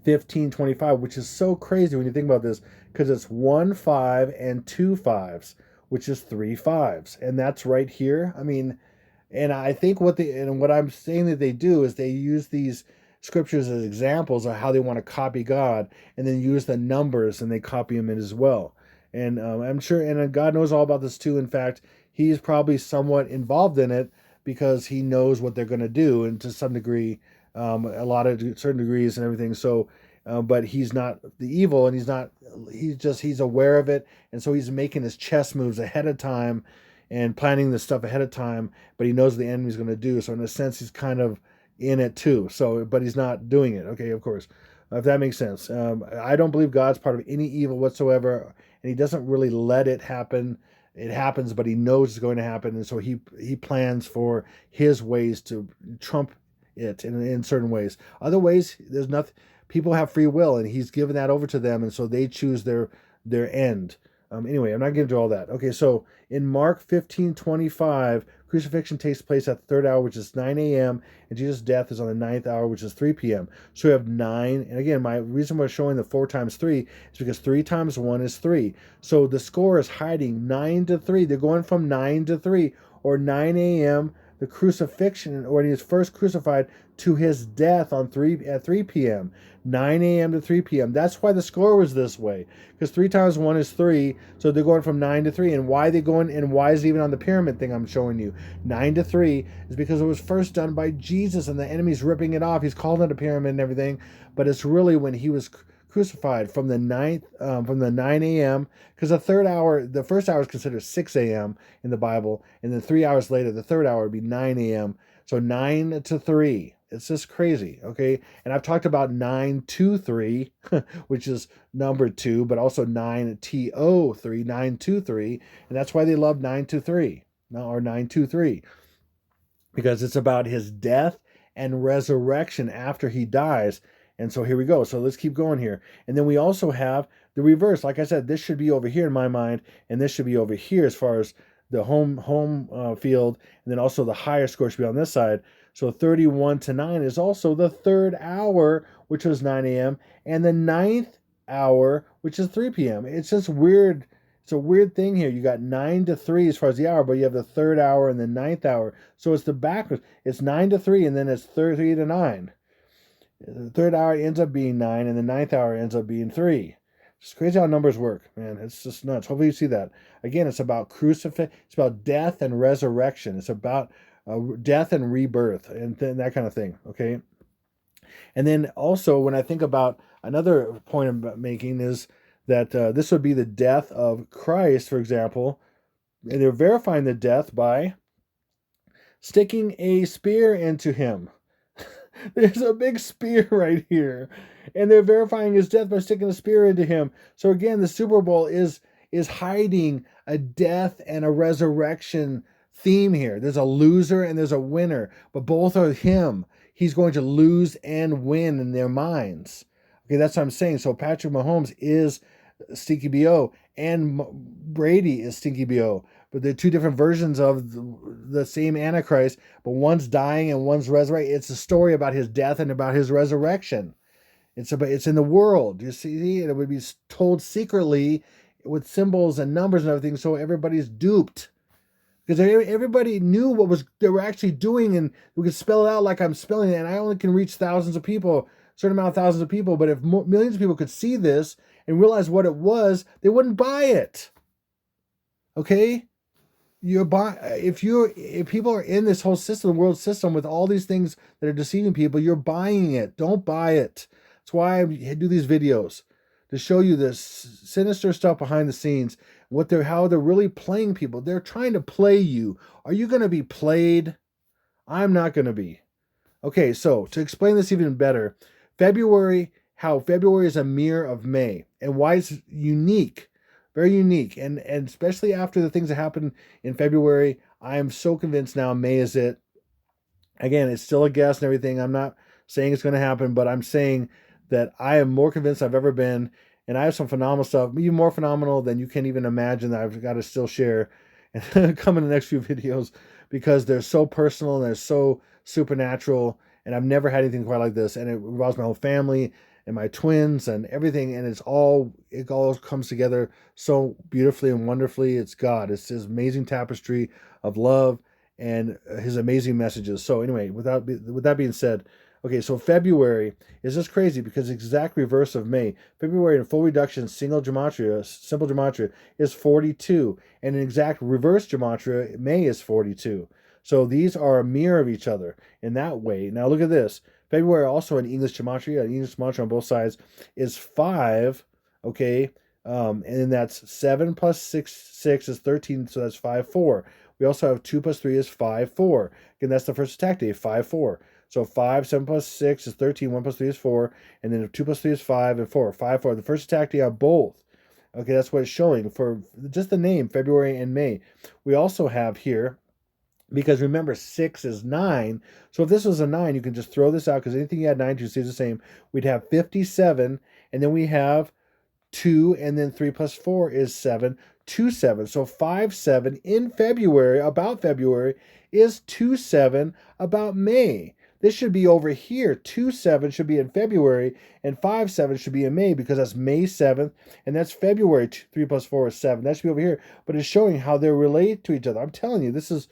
15:25, which is so crazy when you think about this, because it's 1 5 and 2 5s, which is 3 5s. And that's right here. I mean, and I think what I'm saying that they do is they use these scriptures as examples of how they want to copy God, and then use the numbers and they copy them in as well. And I'm sure, and God knows all about this too. In fact, he's probably somewhat involved in it, because he knows what they're going to do, and to some degree, a lot of certain degrees and everything. So, but he's not the evil, and he's aware of it, and so he's making his chess moves ahead of time and planning this stuff ahead of time, but he knows what the enemy's going to do. So in a sense, he's kind of in it too. So, but he's not doing it. Okay, of course, if that makes sense. I don't believe God's part of any evil whatsoever, and he doesn't really let it happen. It happens, but he knows it's going to happen, and so he plans for his ways to trump it in certain ways. Other ways, there's nothing. People have free will, and he's given that over to them, and so they choose their end. Anyway, I'm not getting into all that. Okay, so in Mark 15:25, crucifixion takes place at the third hour, which is 9 a.m., and Jesus' death is on the ninth hour, which is 3 p.m. So we have 9, and again, my reason we're showing the 4 times 3 is because 3 times 1 is 3. So the score is hiding 9 to 3. They're going from 9 to 3, or 9 a.m., the crucifixion, or when he was first crucified, to his death at 3 p.m. 9 a.m. to 3 p.m. That's why the score was this way, because 3 times 1 is 3, so they're going from 9 to 3. And why they going, and why is it even on the pyramid thing I'm showing you? 9 to 3 is because it was first done by Jesus, and the enemy's ripping it off. He's calling it a pyramid and everything, but it's really when he was crucified from the 9 a.m., because the first hour is considered 6 a.m. in the Bible, and then 3 hours later, the third hour would be 9 a.m. So 9 to 3. It's just crazy, okay? And I've talked about 923, which is number 2, but also 9TO3, 923, and that's why they love 923, or 923, because it's about his death and resurrection after he dies. And so here we go. So let's keep going here. And then we also have the reverse. Like I said, this should be over here in my mind, and this should be over here as far as the home field, and then also the higher score should be on this side. So 31 to 9 is also the third hour, which was 9 a.m., and the ninth hour, which is 3 p.m. It's just weird. It's a weird thing here. You got 9 to 3 as far as the hour, but you have the third hour and the ninth hour. So it's the backwards. It's 9 to 3, and then it's 3 to 9. The third hour ends up being 9, and the ninth hour ends up being 3. It's crazy how numbers work, man. It's just nuts. Hopefully you see that. Again, it's about crucifixion. It's about death and resurrection. It's about death and rebirth, and that kind of thing, okay? And then also, when I think about another point I'm making is that this would be the death of Christ, for example. And they're verifying the death by sticking a spear into him. There's a big spear right here. And they're verifying his death by sticking a spear into him. So again, the Super Bowl is hiding a death and a resurrection theme here. There's a loser and there's a winner, but both are him. He's going to lose and win in their minds. Okay, that's what I'm saying. So Patrick Mahomes is Stinky BO and Brady is Stinky BO. But they're two different versions of the same Antichrist, but one's dying and one's resurrected. It's a story about his death and about his resurrection. It's in the world. You see, it would be told secretly with symbols and numbers and everything, so everybody's duped. Because everybody knew what they were actually doing, and we could spell it out like I'm spelling it, and I only can reach thousands of people, a certain amount of thousands of people. But if millions of people could see this and realize what it was, they wouldn't buy it. Okay? If people are in this whole system, the world system, with all these things that are deceiving people, you're buying it. Don't buy it. That's why I do these videos, to show you this sinister stuff behind the scenes, how they're really playing people. They're trying to play you. Are you going to be played? I'm not going to be. Okay, so to explain this even better, how February is a mirror of May, and why it's unique. Very unique, and especially after the things that happened in February, I am so convinced now May is it. Again, it's still a guess and everything. I'm not saying it's going to happen, but I'm saying that I am more convinced I've ever been, and I have some phenomenal stuff, even more phenomenal than you can even imagine, that I've got to still share and come in the next few videos, because they're so personal and they're so supernatural, and I've never had anything quite like this, and it involves my whole family and my twins and everything, and it all comes together so beautifully and wonderfully. It's God. It's his amazing tapestry of love and his amazing messages. So anyway, with that being said, okay, so February is just crazy because it's exact reverse of May. February in full reduction simple gematria is 42, and in exact reverse gematria, May is 42. So these are a mirror of each other in that way. Now look at this. February also in English gematria on both sides is 5, okay? And then that's 7 plus 6 is 13, so that's 5-4. We also have 2 plus 3 is 5-4. Again, that's the first attack day, 5-4. So 5, 7 plus 6 is 13, 1 plus 3 is 4, and then 2 plus 3 is 5, and 4. 5-4. The first attack day on both. Okay, that's what it's showing for just the name, February and May. We also have here, because remember, 6 is 9. So if this was a 9, you can just throw this out, because anything you add 9 to stays the same. We'd have 57, and then we have 2, and then 3 plus 4 is 7. 2-7. So 5-7 in February, about February, is 2-7 about May. This should be over here. 2-7 should be in February, and 5-7 should be in May, because that's May 7th, and that's February. 3 plus 4 is 7. That should be over here. But it's showing how they relate to each other. I'm telling you, this is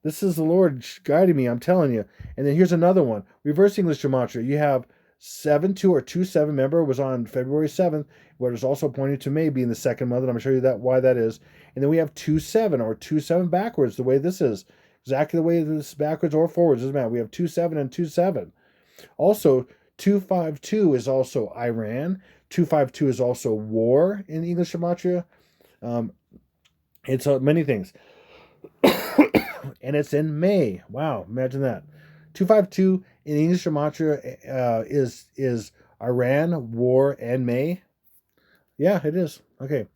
the Lord guiding me, I'm telling you. And then here's another one. Reverse English gematria. You have 7-2 or 2-7, remember, was on February 7th, where it's also pointing to May being the second month, and I'm going to show you why that is. And then we have 2-7 or 2-7 backwards, the way this is. Exactly the way this is backwards or forwards, doesn't matter. We have 2-7 and 2-7. Also, 2-5-2 is also Iran. 2-5-2 is also war in English gematria. It's many things. And it's in May. Wow, imagine that. 2-5-2 in English gematria is Iran, war, and May. Yeah, it is. Okay.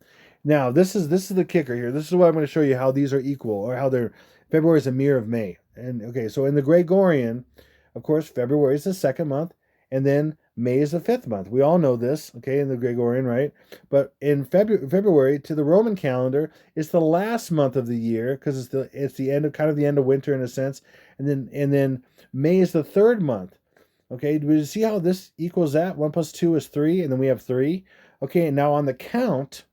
Now, this is the kicker here. This is what I'm going to show you, how these are equal, or how February is a mirror of May. And okay, so in the Gregorian, of course, February is the second month, and then May is the 5th month. We all know this, okay, in the Gregorian, right? But in February, to the Roman calendar, it's the last month of the year, because it's the end of winter in a sense. And then May is the 3rd month. Okay, do you see how this equals that? 1 plus 2 is 3, and then we have 3. Okay, and now on the count,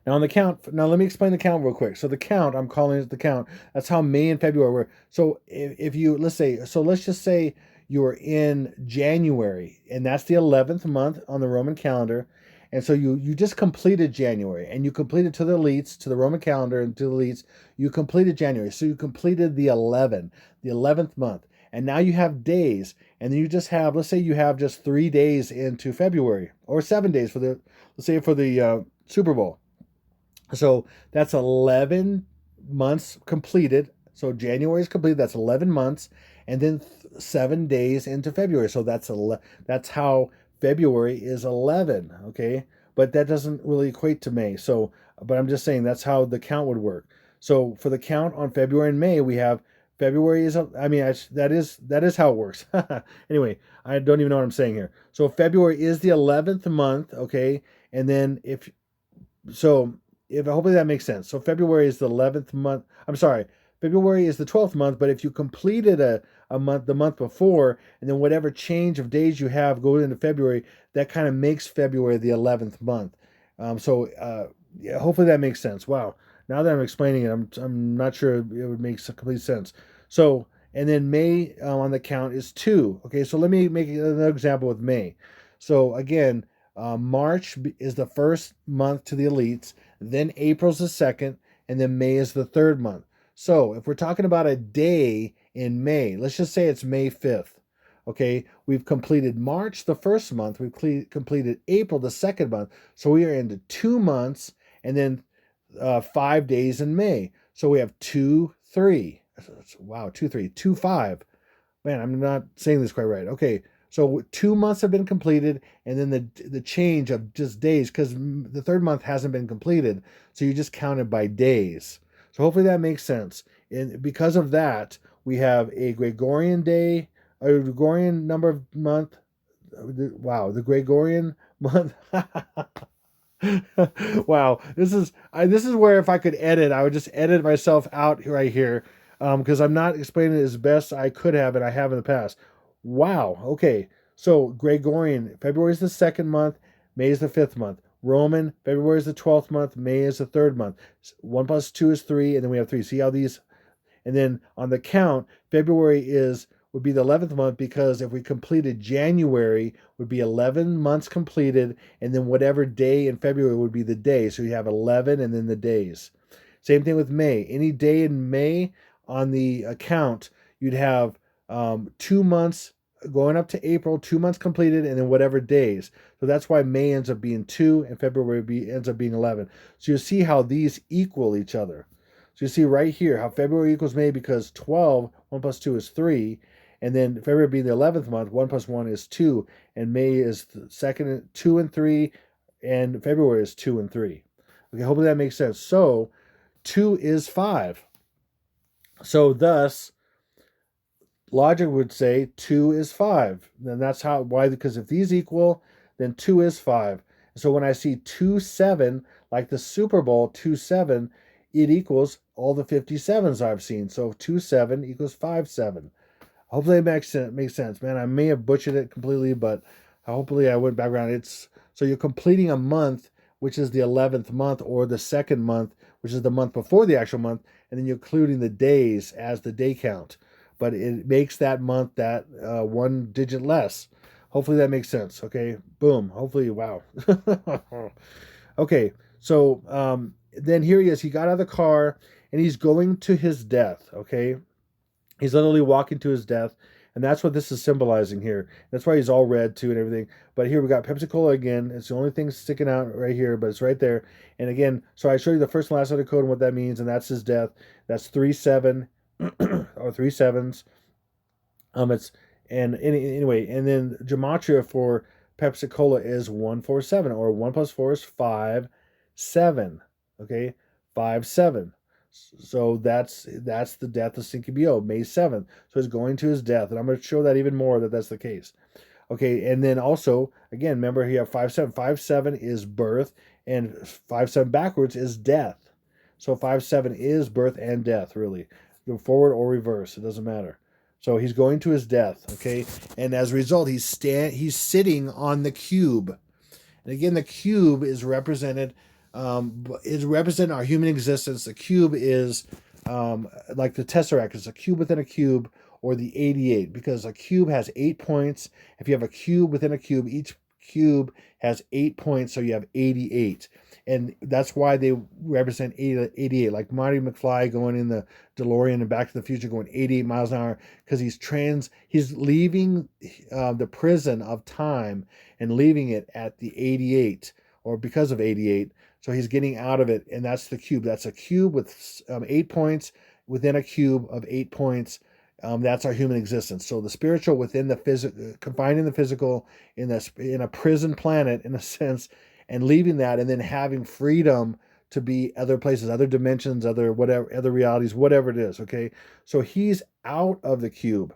now let me explain the count real quick. So the count, I'm calling it the count. That's how May and February were. So let's just say you are in January, and that's the 11th month on the Roman calendar. And so you just completed January, and you completed to the elites, to the Roman calendar, and to the elites, you completed January. So you completed the 11th month. And now you have days, and then you just have, let's say you have just 3 days into February, or 7 days for the Super Bowl. So that's 11 months completed. So January is completed. That's 11 months, and then 7 days into February. So that's how February is 11. Okay, but that doesn't really equate to May. So, but I'm just saying that's how the count would work. So for the count on February and May, we have February is. I mean, that is how it works. Anyway, I don't even know what I'm saying here. So February is the 11th month. Okay, and then so if hopefully that makes sense. So February is the 11th month. I'm sorry, February is the 12th month, but if you completed a month the month before, and then whatever change of days you have go into February, that kind of makes February the 11th month. Yeah, hopefully that makes sense. Wow. Now that I'm explaining it, I'm not sure it would make complete sense. So, and then May on the count is 2. Okay, so let me make another example with May. So again, March is the first month to the elites, then April's the second, and then May is the third month. So if we're talking about a day in May, let's just say it's May 5th. Okay, we've completed March the first month, we've completed April the second month, so we are into 2 months, and then 5 days in May. So we have 2, 3. Wow, 2, 3, 2, 5. Man, I'm not saying this quite right. Okay, so 2 months have been completed, and then the change of just days, because the third month hasn't been completed, so you just count it by days. So hopefully that makes sense. And because of that, we have a Gregorian day, a Gregorian number of month. Wow, the Gregorian month. Wow, this is where if I could edit, I would just edit myself out right here, because I'm not explaining it as best I could have, and I have in the past. Wow. Okay. So Gregorian, February is the second month, May is the fifth month. Roman, February is the 12th month, May is the third month. 1 plus 2 is 3, and then we have 3. See how these, and then on the count, February is would be the 11th month, because if we completed January would be 11 months completed, and then whatever day in February would be the day. So you have 11 and then the days. Same thing with May. Any day in May on the account, you'd have 2 months going up to April, 2 months completed, and then whatever days. So that's why May ends up being 2 and February ends up being 11. So you see how these equal each other. So you see right here how February equals May, because 12, 1 plus 2 is 3. And then February being the 11th month, 1 plus 1 is 2. And May is the second, 2 and 3. And February is 2 and 3. Okay, hopefully that makes sense. So 2 is 5. So thus, logic would say 2 is 5. Then that's why, because if these equal, then 2 is 5. So when I see 2, 7, like the Super Bowl 2, 7, it equals all the 57s I've seen. So 2, 7 equals 5, 7. Hopefully it makes sense, man. I may have butchered it completely, but hopefully I went back around. So you're completing a month, which is the 11th month, or the second month, which is the month before the actual month, and then you're including the days as the day count. But it makes that month that one digit less. Hopefully that makes sense. Okay, boom. Hopefully, wow. Okay, so then here he is. He got out of the car and he's going to his death. Okay, he's literally walking to his death, and that's what this is symbolizing here. That's why he's all red too and everything. But here we got Pepsi Cola again. It's the only thing sticking out right here, but it's right there. And again, so I showed you the first and last letter code and what that means, and that's his death. That's 3-7 or 3 sevens. It's anyway, and then gematria for Pepsi Cola is 147, or 1 plus 4 is 5, 7. Okay, 5, 7. So that's the death of Stinky BO, May 7th. So he's going to his death, and I'm going to show that even more that that's the case. Okay, and then also again, remember you have 5, 7. 5, 7 is birth, and 5, 7 backwards is death. So 5, 7 is birth and death, really. Go forward or reverse, it doesn't matter. So he's going to his death, okay? And as a result, he's sitting on the cube. And again, the cube is represented our human existence. The cube is like the tesseract. It's a cube within a cube, or the 88, because a cube has 8 points. If you have a cube within a cube, each cube has 8 points, so you have 88. And that's why they represent 88, like Marty McFly going in the DeLorean and Back to the Future going 88 miles an hour, because he's leaving the prison of time and leaving it at the 88, or because of 88. So he's getting out of it, and that's the cube. That's a cube with 8 points within a cube of 8 points. That's our human existence. So the spiritual within the physical, confined in the physical, in a prison planet, in a sense, and leaving that, and then having freedom to be other places, other dimensions, other whatever, other realities, whatever it is. Okay, so he's out of the cube.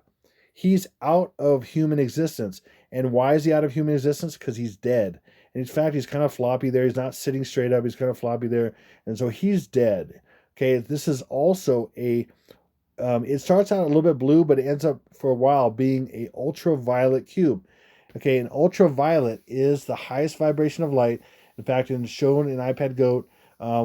He's out of human existence. And why is he out of human existence? Because he's dead. And in fact, he's kind of floppy there. He's not sitting straight up. He's kind of floppy there. And so he's dead. Okay, this is also it starts out a little bit blue, but it ends up for a while being a ultraviolet cube. Okay, an ultraviolet is the highest vibration of light. In fact, it's shown in iPad Goat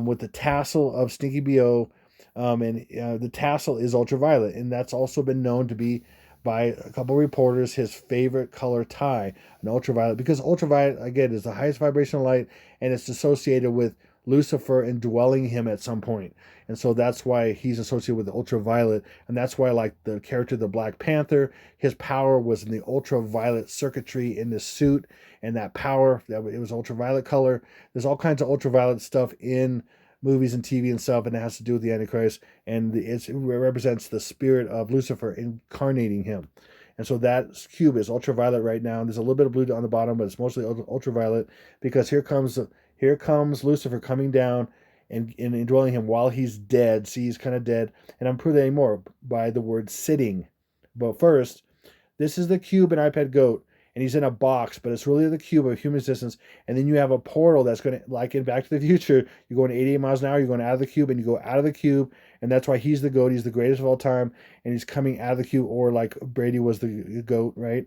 with the tassel of Stinky BO, and the tassel is ultraviolet, and that's also been known to be by a couple reporters his favorite color tie, an ultraviolet, because ultraviolet again is the highest vibration of light, and it's associated with Lucifer indwelling him at some point. And so that's why he's associated with the ultraviolet. And that's why, like the character, the Black Panther, his power was in the ultraviolet circuitry in the suit. And that power, it was ultraviolet color. There's all kinds of ultraviolet stuff in movies and TV and stuff, and it has to do with the Antichrist. And it represents the spirit of Lucifer incarnating him. And so that cube is ultraviolet right now. There's a little bit of blue on the bottom, but it's mostly ultraviolet, because here comes Lucifer coming down and indwelling him while he's dead. See, he's kind of dead. And I'm proving that more by the word sitting. But first, this is the cube in iPad Goat, and he's in a box, but it's really the cube of human existence. And then you have a portal that's going to, like in Back to the Future, you're going 88 miles an hour, you're going out of the cube, and you go out of the cube, and that's why he's the goat. He's the greatest of all time, and he's coming out of the cube, or like Brady was the goat, right?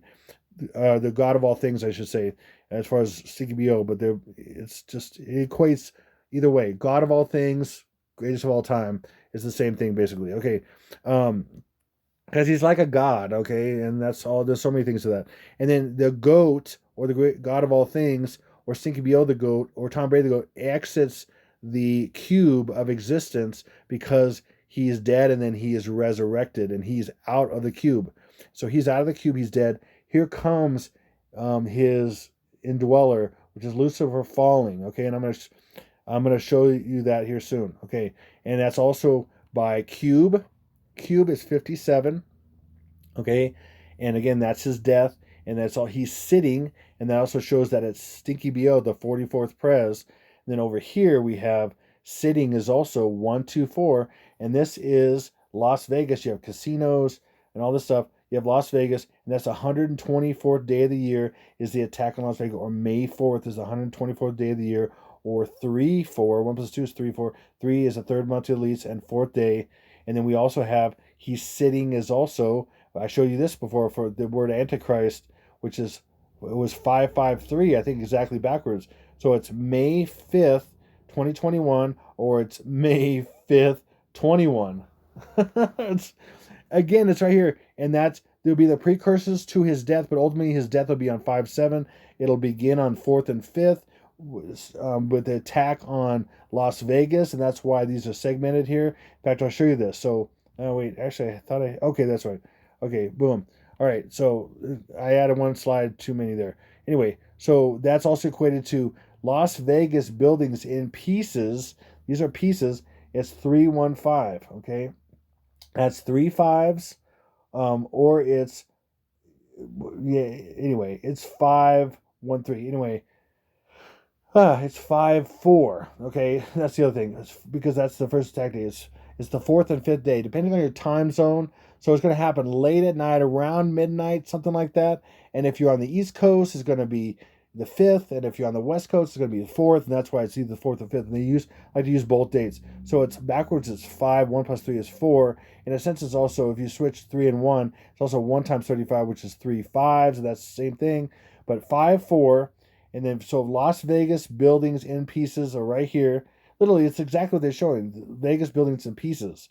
The God of all things, I should say, as far as CBO, but it equates either way. God of all things, greatest of all time is the same thing, basically. Okay. Because he's like a god, okay, and that's all. There's so many things to that. And then the goat, or the great God of all things, or Stinky BO the goat, or Tom Brady the goat, exits the cube of existence because he is dead, and then he is resurrected, and he's out of the cube. So he's out of the cube. He's dead. Here comes his indweller, which is Lucifer falling. Okay, and I'm gonna show you that here soon. Okay, and that's also by Cube. Cube is 57. Okay, and again, that's his death, and that's all. He's sitting, and that also shows that it's Stinky BO, the 44th Prez. And then over here we have sitting is also 124, and this is Las Vegas. You have casinos and all this stuff. You have Las Vegas, and that's 124th day of the year is the attack on Las Vegas, or May 4th is the 124th day of the year, or 3-4. 1 plus 2 is 3-4. 3 is the third month to the least, and fourth day. And then we also have he's sitting is also, I showed you this before for the word Antichrist, which is, it was 553, I think exactly backwards. So it's May 5th, 2021, or it's May 5th, 21. Again, it's right here, and there'll be the precursors to his death, but ultimately his death will be on 5/7. It'll begin on 4th and 5th with the attack on Las Vegas, and that's why these are segmented here. In fact, I'll show you this. So, oh wait, actually, okay, that's right. Okay, boom. All right, so I added one slide too many there. Anyway, so that's also equated to Las Vegas buildings in pieces. These are pieces. It's 315. Okay. That's 3 5s, or it's, yeah. Anyway, it's 513. Anyway, it's 5-4. Okay, that's the other thing. It's because that's the first attack day. It's the 4th and 5th day, depending on your time zone. So it's going to happen late at night, around midnight, something like that. And if you're on the East Coast, it's going to be the 5th, and if you're on the West Coast, it's going to be the 4th, and that's why it's either the 4th or 5th. And they like to use both dates. So it's backwards, it's 5, 1 plus 3 is 4. In a sense, it's also, if you switch 3 and 1, it's also 1 times 35, which is 3 5s, and that's the same thing. But 5-4, and then so Las Vegas buildings in pieces are right here. Literally, it's exactly what they're showing. Vegas buildings in pieces.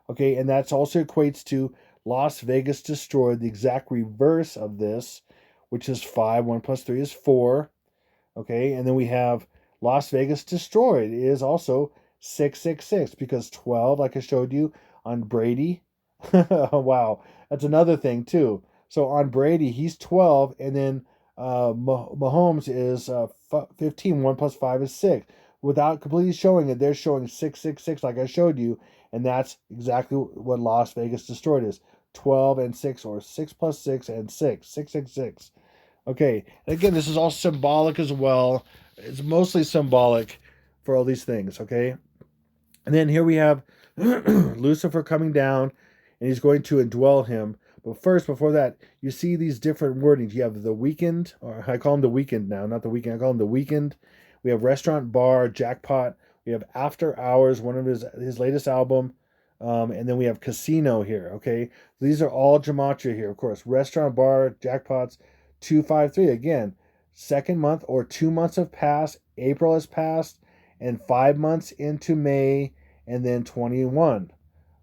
Okay, and that's also equates to Las Vegas destroyed, the exact reverse of this, which is 5. 1 plus 3 is 4. Okay, and then we have Las Vegas destroyed is also 666, because 12, like I showed you on Brady. Wow, that's another thing too. So on Brady, he's 12, and then Mahomes is 15. 1 plus 5 is 6. without completely showing it, they're showing 666 like I showed you, and that's exactly what Las Vegas destroyed is 12 and 6, or 6 plus 6 and 6, 666. Okay, and again, this is all symbolic as well. It's mostly symbolic for all these things, okay? And then here we have Lucifer coming down, and he's going to indwell him. But first, before that, you see these different wordings. You have the weekend, or I call him the weekend now, not the weekend. I call him the weekend. We have restaurant, bar, jackpot. We have after hours, one of his latest album. And then we have casino here, okay? These are all gematria here, of course. Restaurant, bar, jackpots, 253. Again, second month or 2 months have passed. April has passed, and 5 months into May, and then 21.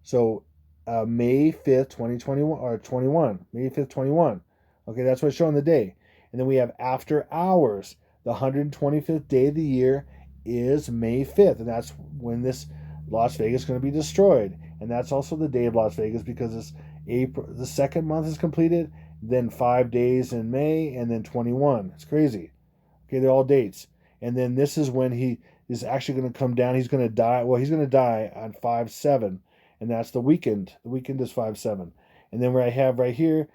So May 5th, 2021, or 21. May 5th, 21. Okay, that's what's showing the day. And then we have after hours. The 125th day of the year is May 5th, and that's when this Las Vegas is going to be destroyed. And that's also the day of Las Vegas because it's April. The second month is completed, then 5 days in May, and then 21. It's crazy. Okay, they're all dates. And then this is when he is actually going to come down. He's going to die. Well, he's going to die on 5/7, and that's the weekend. The weekend is 5/7. And then where I have right here,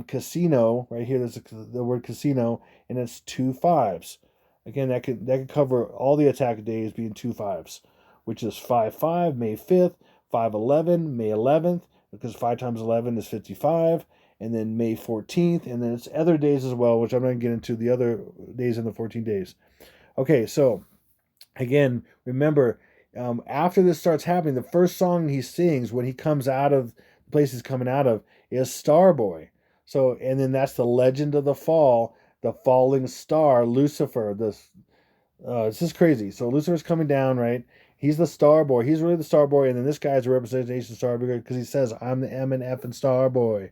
casino. Right here, there's the word casino, and it's 2 5s. Again, that could cover all the attack days being 2 5s, which is 5/5, May 5th, 5/11, May 11th, because 5 times 11 is 55, and then May 14th, and then it's other days as well, which I'm not going to get into the other days in the 14 days. Okay, so again, remember, after this starts happening, the first song he sings when he comes out of the place he's coming out of is Starboy. So, and then that's the legend of the fall, the falling star, Lucifer. This is crazy. So Lucifer's coming down, right? He's the star boy. He's really the star boy, and then this guy's a representation of star boy because he says, "I'm the M and F and star boy."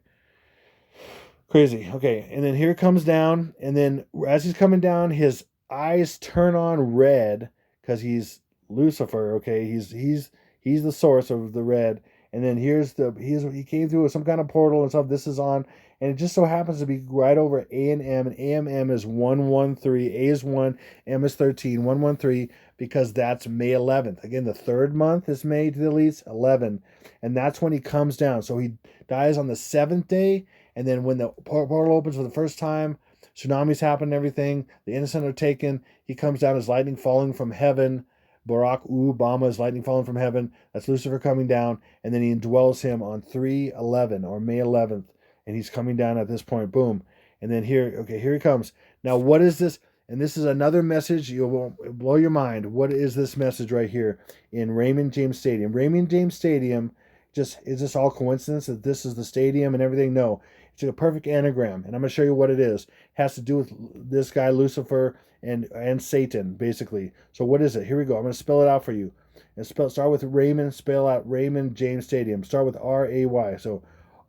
Crazy. Okay, and then here comes down, and then as he's coming down, his eyes turn on red because he's Lucifer. Okay, he's the source of the red. And then he came through some kind of portal and stuff. This is on, and it just so happens to be right over A and M, and AMM is 113. A is 1, M is 13, 113, because that's May 11th. Again, the third month is May to the elites, 11, and that's when he comes down. So he dies on the 7th day. And then when the portal opens for the first time, tsunamis happen and everything. The innocent are taken. He comes down as lightning falling from heaven. Barack Obama is lightning falling from heaven. That's Lucifer coming down. And then he indwells him on 3/11 or May 11th. And he's coming down at this point. Boom. And then here he comes. Now, what is this? And this is another message. You will blow your mind. What is this message right here in Raymond James Stadium? Raymond James Stadium, is this all coincidence that this is the stadium and everything? No. It's a perfect anagram, and I'm going to show you what it is. It has to do with this guy, Lucifer, and Satan, basically. So what is it? Here we go. I'm going to spell it out for you. And start with Raymond, spell out Raymond James Stadium. Start with R-A-Y. So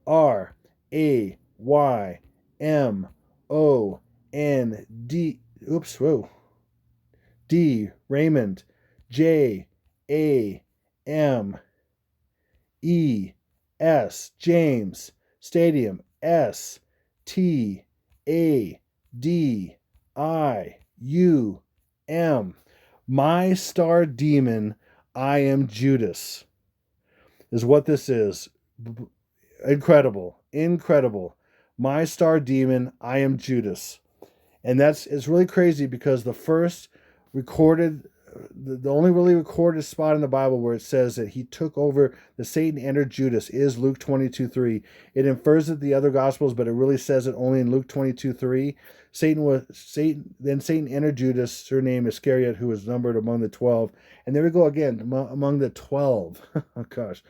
R-A-Y-M-O-N-D. Oops, whoa. D, Raymond. J-A-M-E-S, James. Stadium. S-T-A-D-I-U-M. My star demon, I am Judas, is what this is. Incredible. My star demon, I am Judas. And it's really crazy because the first recorded, the only really recorded spot in the Bible where it says that he took over, the Satan entered Judas, is Luke 22:3. It infers it the other Gospels, but it really says it only in Luke 22:3. Satan entered Judas, surnamed Iscariot, who was numbered among the 12. And there we go again, among the 12. Oh gosh.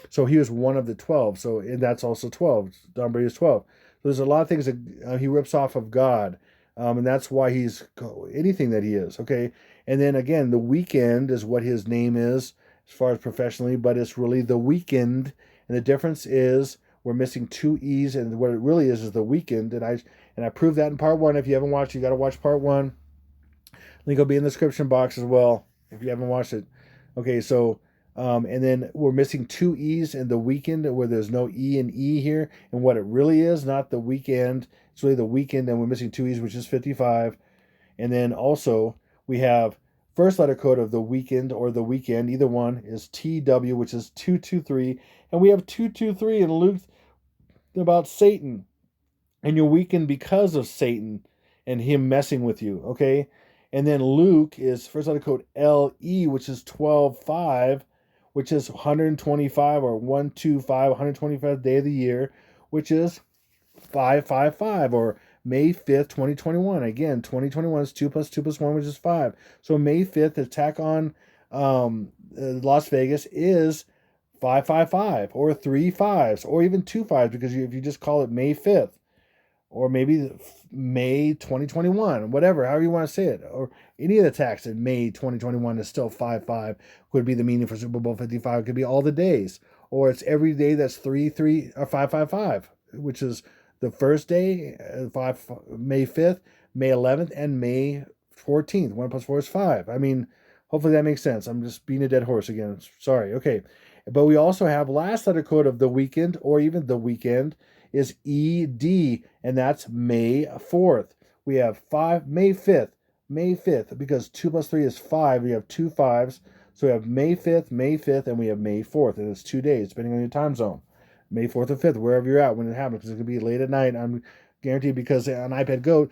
So he was one of the 12. So and that's also 12. Number is 12. So there's a lot of things that he rips off of God. And that's why he's anything that he is, okay? And then again, the weekend is what his name is as far as professionally, but it's really the weekend. And the difference is we're missing 2 E's, and what it really is the weekend. And I proved that in part 1. If you haven't watched, you got to watch part 1. Link will be in the description box as well if you haven't watched it. Okay, so and then we're missing 2 E's in the weekend where there's no E and E here. And what it really is, not the weekend. It's really the weekend, and we're missing 2 E's, which is 55. And then also we have first letter code of the weekend or the weekend, either one, is TW, which is 223. And we have 223 in Luke about Satan and you're weakened because of Satan and him messing with you, okay? And then Luke is first letter code LE, which is 12:5, which is 125 or 125, 125th day of the year, which is 555 or May 5th, 2021. Again, 2021 is 2 plus 2 plus 1, which is 5. So May 5th, attack on Las Vegas is 555 or 3 fives or even 2 fives because if you just call it May 5th or maybe May 2021, whatever, however you want to say it, or any of the attacks in May 2021 is still 5-5, could be the meaning for Super Bowl 55, it could be all the days, or it's every day that's 3-3 or 5-5-5, which is the first day, May 5th, May 11th, and May 14th. 1 plus 4 is 5. I mean, hopefully that makes sense. I'm just being a dead horse again. Sorry. Okay. But we also have last letter code of the weekend or even the weekend is ED, and that's May 4th. We have May 5th, because 2 plus 3 is 5. We have 2 5s. So we have May 5th, and we have May 4th. And it's 2 days, depending on your time zone. May 4th or 5th, wherever you're at when it happens, because it could be late at night. I'm guaranteed because on iPad Go,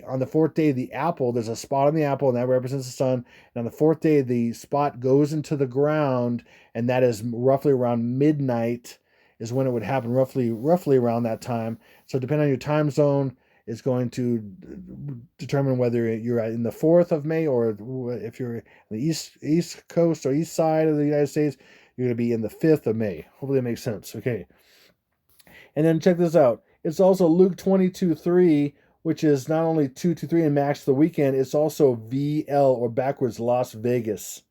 on the 4th day, the apple, there's a spot on the apple, and that represents the sun. And on the 4th day, the spot goes into the ground, and that is roughly around midnight is when it would happen, roughly around that time. So depending on your time zone, it's going to determine whether you're in the 4th of May or if you're in the east coast or east side of the United States, you're going to be in the 5th of May. Hopefully that makes sense. Okay. And then check this out. It's also Luke 22:3, which is not only 223 and max the weekend, it's also VL or backwards Las Vegas.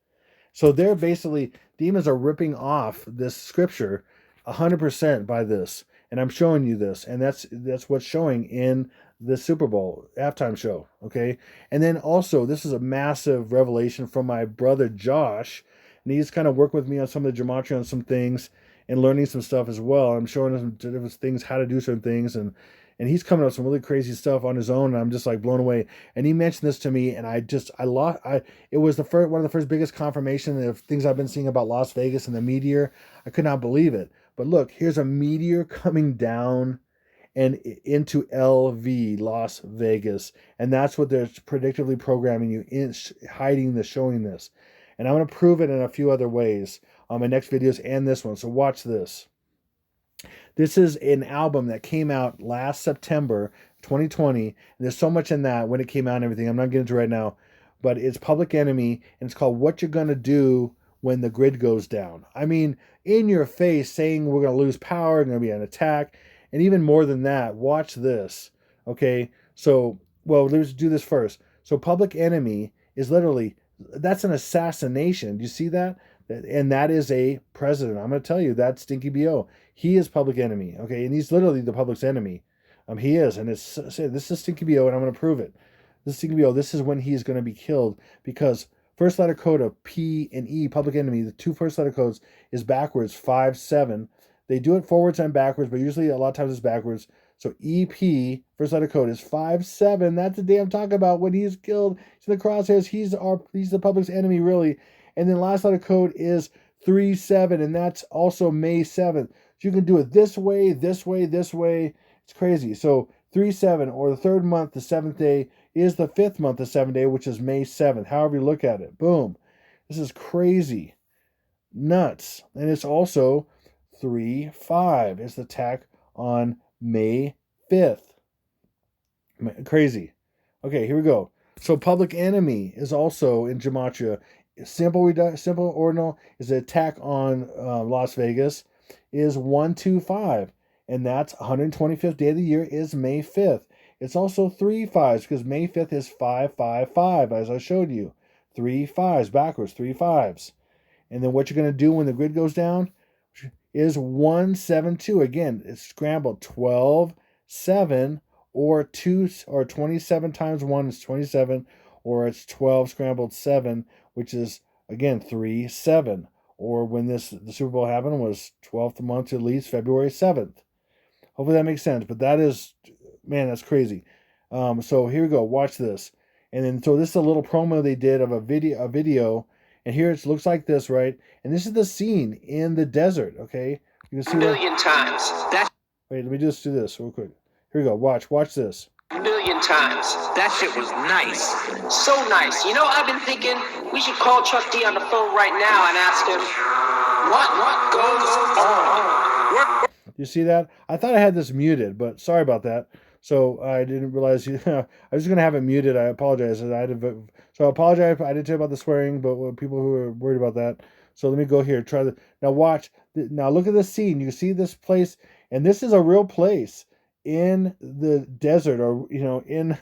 So they're basically, demons are ripping off this scripture 100% by this. And I'm showing you this. And that's what's showing in the Super Bowl halftime show. Okay. And then also, this is a massive revelation from my brother Josh. And he's kind of worked with me on some of the gematria on some things and learning some stuff as well. I'm showing him different things, how to do certain things. And he's coming up with some really crazy stuff on his own, and I'm just like blown away. And he mentioned this to me, and it was one of the first biggest confirmation of things I've been seeing about Las Vegas and the meteor. I could not believe it. But look, here's a meteor coming down and into LV, Las Vegas, and that's what they're predictively programming you in, showing this. And I'm going to prove it in a few other ways on my next videos and this one. So watch this. This is an album that came out last September 2020. And there's so much in that when it came out and everything. I'm not getting into it right now. But it's Public Enemy, and it's called What You're Gonna Do When the Grid Goes Down. I mean, in your face, saying we're going to lose power, going to be an attack. And even more than that, watch this. Okay? So, well, let's do this first. So Public Enemy is literally, that's an assassination. Do you see that? And that is a president. I'm going to tell you, that's Stinky B.O. He is Public Enemy, okay? And he's literally the public's enemy. He is, and this is Stinky B.O., and I'm going to prove it. This is Stinky B.O. This is when he's going to be killed, because first letter code of P and E, Public Enemy, the two first letter codes is backwards, 5-7. They do it forwards and backwards, but usually a lot of times it's backwards. So EP, first letter code, is 5-7. That's the day I'm talking about when he's killed. He's in the crosshairs. He's the public's enemy, really. And then last letter code is 3-7, and that's also May 7th. So you can do it this way, this way, this way. It's crazy. So 3-7, or the third month, the 7th day, is the 5th month, the 7th day, which is May 7th. However you look at it. Boom. This is crazy. Nuts. And it's also 3-5. It's the attack on May 5th. Crazy. Okay, here we go. So Public Enemy is also in gematria. Simple ordinal is the attack on Las Vegas is 1-2-5, and that's 125th day of the year is May 5th. It's also 3 5s because May 5th is 5-5-5, as I showed you. 3 5s backwards, 3 5s. And then what you're going to do when the grid goes down is 1-7-2. Again, it's scrambled 12-7 or 27 times 1 is 27, or it's 12 scrambled 7, which is, again, 3-7. Or when the Super Bowl happened was 12th month at least, February 7th. Hopefully that makes sense. But that is, man, that's crazy. So here we go. Watch this. And then so this is a little promo they did of a video, and here it looks like this, right? And this is the scene in the desert, okay? You can see a million times. That wait, let me just do this real quick. Here we go. Watch this. a million times. That shit was nice. So nice. You know, I've been thinking we should call Chuck D on the phone right now and ask him what goes on. You see that? I thought I had this muted, but sorry about that. So I didn't realize I was just gonna have it muted. I apologize. I apologize. I didn't tell you about the swearing, but people who are worried about that. So let me go here. Try the now. Watch now. Look at this scene. You see this place, and this is a real place in the desert, or in.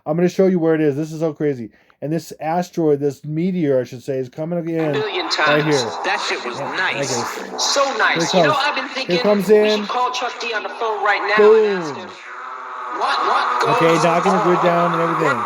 I'm going to show you where it is. This is so crazy. And this asteroid, this meteor, I should say, is coming again. A million times. Right here. That shit was nice. Okay. So nice. You know, I've been thinking here comes we in. should call Chuck D on the phone right now Boom. and ask him what goes okay, knocking the grid on. down and everything.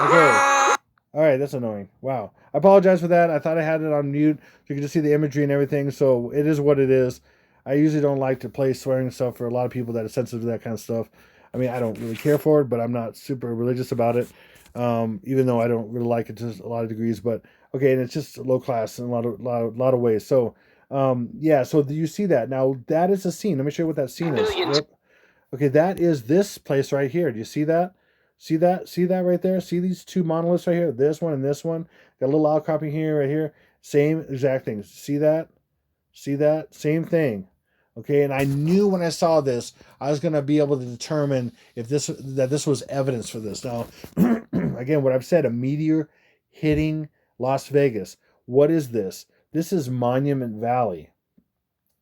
Okay. All right, that's annoying. Wow. I apologize for that. I thought I had it on mute so you can just see the imagery and everything. So it is what it is. I usually don't like to play swearing stuff for a lot of people that are sensitive to that kind of stuff. I mean, I don't really care for it, but I'm not super religious about it. Even though I don't really like it to a lot of degrees, but okay, and it's just low class in a lot of ways. So, yeah. So do you see that? Now that is a scene. Let me show you what that scene is. Yep. Okay, that is this place right here. Do you see that? See that? See that right there? See these two monoliths right here? This one and this one. Got a little outcropping here, right here. Same exact thing. See that? See that? Same thing. Okay, and I knew when I saw this, I was going to be able to determine if this was evidence for this. Now, again, what I've said, a meteor hitting Las Vegas. What is this? This is Monument Valley.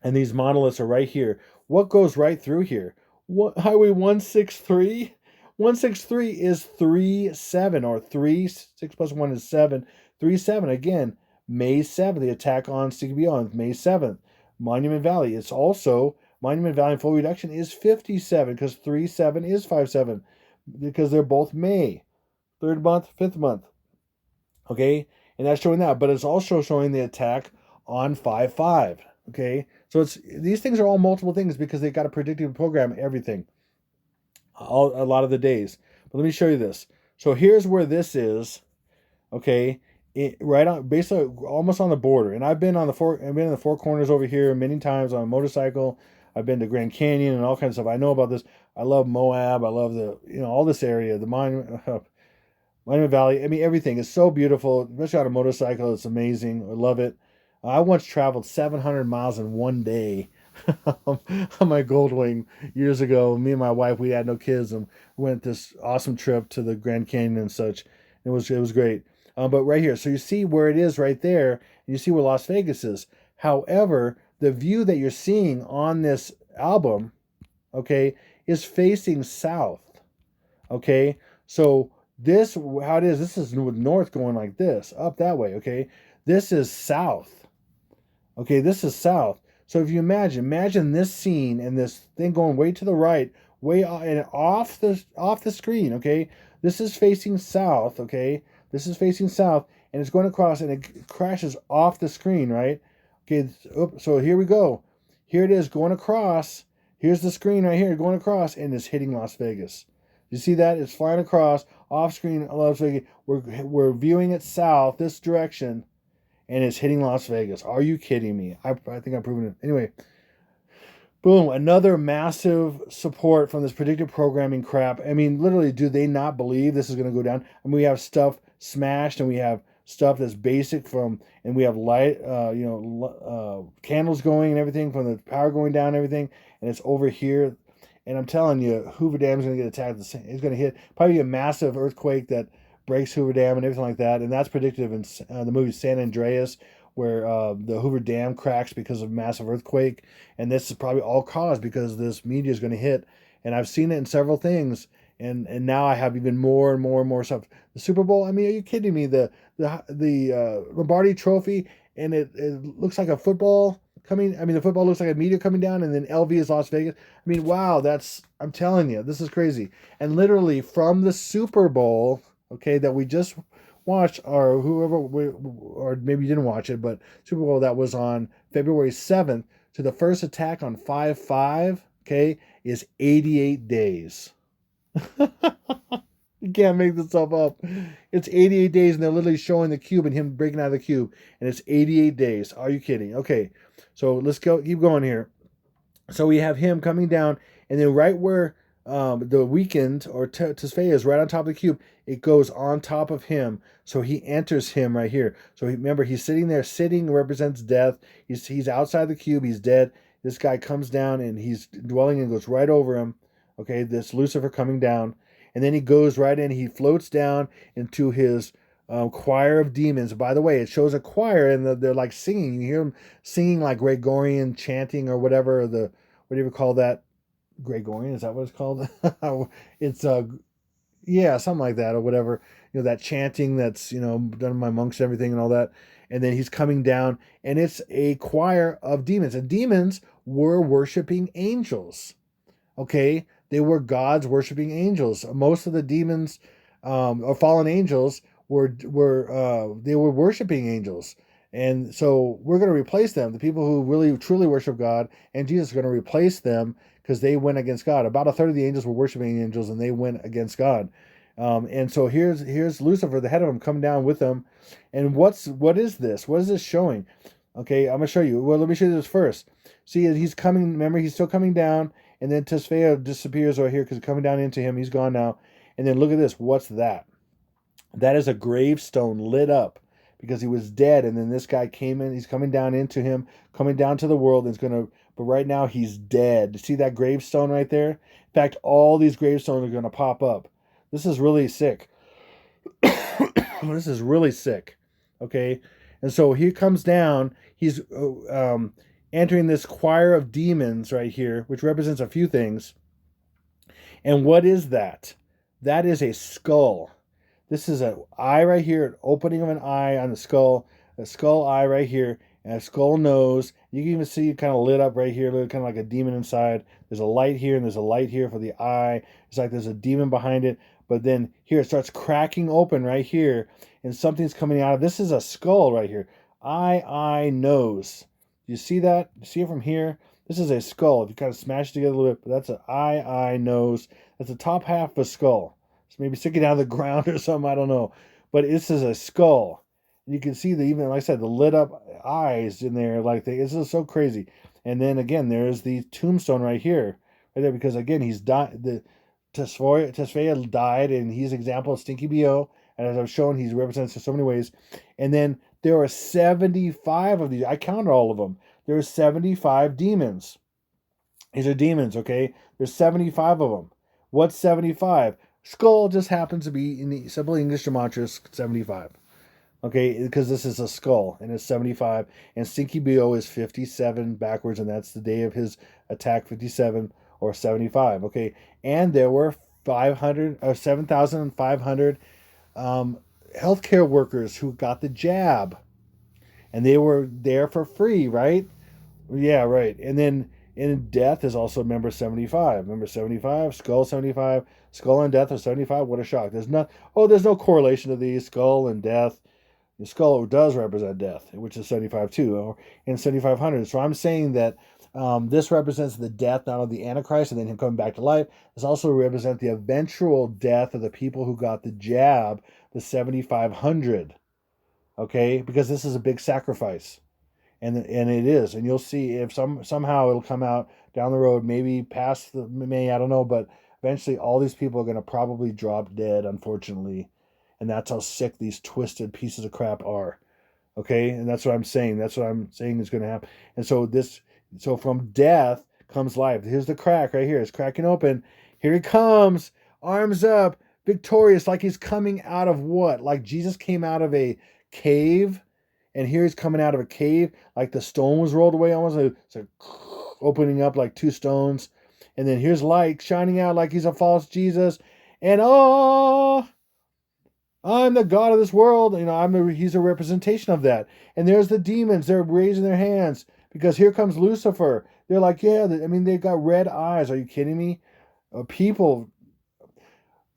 And these monoliths are right here. What goes right through here? What Highway 163? 163 is 37, or 3, 6 plus 1 is 7. 37, again, May 7th, the attack on CBO on May 7th. Monument Valley. It's also Monument Valley full reduction is 57 because 37 is 57 because they're both May, 3rd month, 5th month. Okay, and that's showing that, but it's also showing the attack on 5/5. Okay, so it's these things are all multiple things because they've got a predictive program everything, a lot of the days. But let me show you this. So here's where this is. Okay. Right on, basically almost on the border, and I've been in the four corners over here many times on a motorcycle. I've been to Grand Canyon and all kinds of stuff. I know about this. I love Moab. I love all this area, the Monument Valley. I mean, everything is so beautiful, especially on a motorcycle. It's amazing. I love it. I once traveled 700 miles in one day on my Goldwing years ago. Me and my wife, we had no kids, and we went this awesome trip to the Grand Canyon and such. It was great. But right here, so you see where it is right there, and you see where Las Vegas is. However, the view that you're seeing on this album, okay, is facing south. Okay, so this, how it is, this is north going like this, up that way, okay? This is south. Okay, this is south. So if you imagine this scene and this thing going way to the right, way off the screen, okay? This is facing south, okay? This is facing south, and it's going across, and it crashes off the screen, right? Okay, so here we go. Here it is going across. Here's the screen right here going across, and it's hitting Las Vegas. You see that? It's flying across, off screen, Las Vegas. We're viewing it south, this direction, and it's hitting Las Vegas. Are you kidding me? I think I've proven it. Anyway, boom, another massive support from this predictive programming crap. I mean, literally, do they not believe this is going to go down? I mean, we have stuff smashed, and we have stuff that's basic and we have light, candles going and everything from the power going down and everything, and it's over here. And I'm telling you, Hoover Dam is going to get attacked. It's going to hit probably a massive earthquake that breaks Hoover Dam and everything like that. And that's predictive in the movie San Andreas, where the Hoover Dam cracks because of a massive earthquake. And this is probably all caused because this meteor is going to hit. And I've seen it in several things. And now I have even more and more and more stuff. The Super Bowl, I mean, are you kidding me? The Lombardi Trophy, and it looks like a football coming. I mean, the football looks like a meteor coming down, and then LV is Las Vegas. I mean, wow, I'm telling you, this is crazy. And literally from the Super Bowl, okay, that we just watched, or or maybe you didn't watch it, but Super Bowl that was on February 7th to the first attack on 5/5, okay, is 88 days. You can't make this stuff up. It's 88 days, and they're literally showing the cube and him breaking out of the cube, and it's 88 days. Are you kidding? Okay, so let's go. Keep going here. So we have him coming down, and then right where the weekend or Tesfaye is right on top of the cube, it goes on top of him. So he enters him right here. So remember, he's sitting there. Sitting represents death. He's outside the cube. He's dead. This guy comes down, and he's dwelling and goes right over him. Okay, this Lucifer coming down, and then he goes right in. He floats down into his choir of demons. By the way, it shows a choir, and they're like singing. You hear them singing like Gregorian chanting or whatever. What do you call that? Gregorian, is that what it's called? It's yeah, something like that or whatever. That chanting that's done by monks and everything and all that. And then he's coming down, and it's a choir of demons. And demons were worshiping angels. Okay, they were gods worshiping angels. Most of the demons or fallen angels they were worshiping angels. And so we're going to replace them. The people who really truly worship God and Jesus are going to replace them because they went against God. About a third of the angels were worshiping angels, and they went against God. And so here's Lucifer, the head of them, come down with them. And what is this? What is this showing? Okay, I'm gonna show you. Well, let me show you this first. See, he's coming. Remember, he's still coming down, and then Tesfaye disappears right here because it's coming down into him. He's gone now. And then look at this. What's that? That is a gravestone lit up because he was dead, and then this guy came in. He's coming down into him, coming down to the world. And it's gonna. But right now he's dead. See that gravestone right there? In fact, all these gravestones are gonna pop up. This is really sick. This is really sick. Okay, and so he comes down. He's entering this choir of demons right here, which represents a few things. And what is that? That is a skull. This is an eye right here, an opening of an eye on the skull, a skull eye right here, and a skull nose. You can even see it kind of lit up right here, kind of like a demon inside. There's a light here, and there's a light here for the eye. It's like there's a demon behind it. But then here it starts cracking open right here, and something's coming out of this. Is a skull right here. Eye, nose. You see that? You see it from here? This is a skull. If you kind of smash it together a little bit, but that's an eye, nose. That's the top half of a skull. It's maybe sticking out of the ground or something, I don't know. But this is a skull. You can see even, like I said, the lit up eyes in there. This is so crazy. And then again, there's the tombstone right here. Right there, because again, he's died. The Tesfaye died, and he's an example of Stinky B.O. And as I've shown, he represents in so many ways. And then there are 75 of these. I counted all of them. There are 75 demons. These are demons, okay? There's 75 of them. What's 75? Skull just happens to be, in the simple English gematria, 75. Okay, because this is a skull, and it's 75. And Stinky B.O. is 57 backwards, and that's the day of his attack, 57 or 75. Okay, and there were 7,500 healthcare workers who got the jab, and they were there for free, right? Yeah, right. And then in death is also member 75. Member 75, skull 75, skull and death are 75. What a shock. There's no correlation to these, skull and death. The skull does represent death, which is 75 too, or in 7,500. So I'm saying that this represents the death not of the Antichrist and then him coming back to life. This also represents the eventual death of the people who got the jab, the 7,500. Okay, because this is a big sacrifice, and it is, and you'll see if somehow it'll come out down the road, maybe past the May, I don't know, but eventually all these people are going to probably drop dead, unfortunately, and that's how sick these twisted pieces of crap are. Okay, and that's what I'm saying. That's what I'm saying is going to happen. And so from death comes life. Here's the crack right here. It's cracking open. Here he comes, arms up, victorious, like he's coming out of what? Like Jesus came out of a cave, and here he's coming out of a cave, like the stone was rolled away, almost like it's like opening up like two stones. And then here's light shining out like he's a false Jesus. And I'm the God of this world. He's a representation of that. And there's the demons. They're raising their hands because here comes Lucifer. They're like, yeah, they've got red eyes. Are you kidding me? People,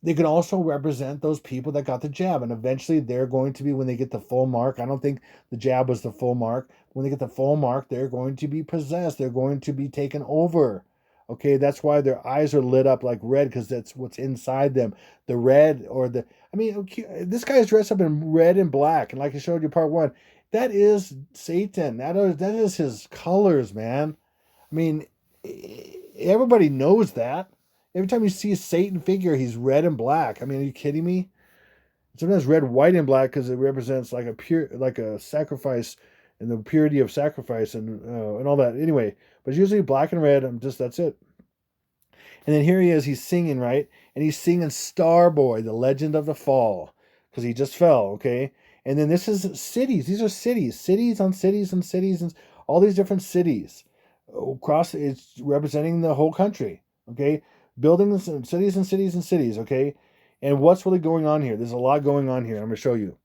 they can also represent those people that got the jab. And eventually they're going to be, when they get the full mark, I don't think the jab was the full mark. When they get the full mark, they're going to be possessed. They're going to be taken over. Okay, that's why their eyes are lit up like red, because that's what's inside them. The red, or the, I mean, okay, this guy's dressed up in red and black, and like I showed you part one, that is Satan. That is his colors, man. I mean, everybody knows that. Every time you see a Satan figure, he's red and black. I mean, are you kidding me? Sometimes red, white, and black because it represents like a pure, like a sacrifice, and the purity of sacrifice, and all that. Anyway, but it's usually black and red. I'm just, that's it. And then here he is. He's singing, right, and he's singing Starboy, the Legend of the Fall, because he just fell. Okay, and then this is cities. These are cities, cities on cities and cities, and all these different cities across. It's representing the whole country. Okay, buildings and cities and cities and cities. Okay, and what's really going on here? There's a lot going on here. I'm going to show you.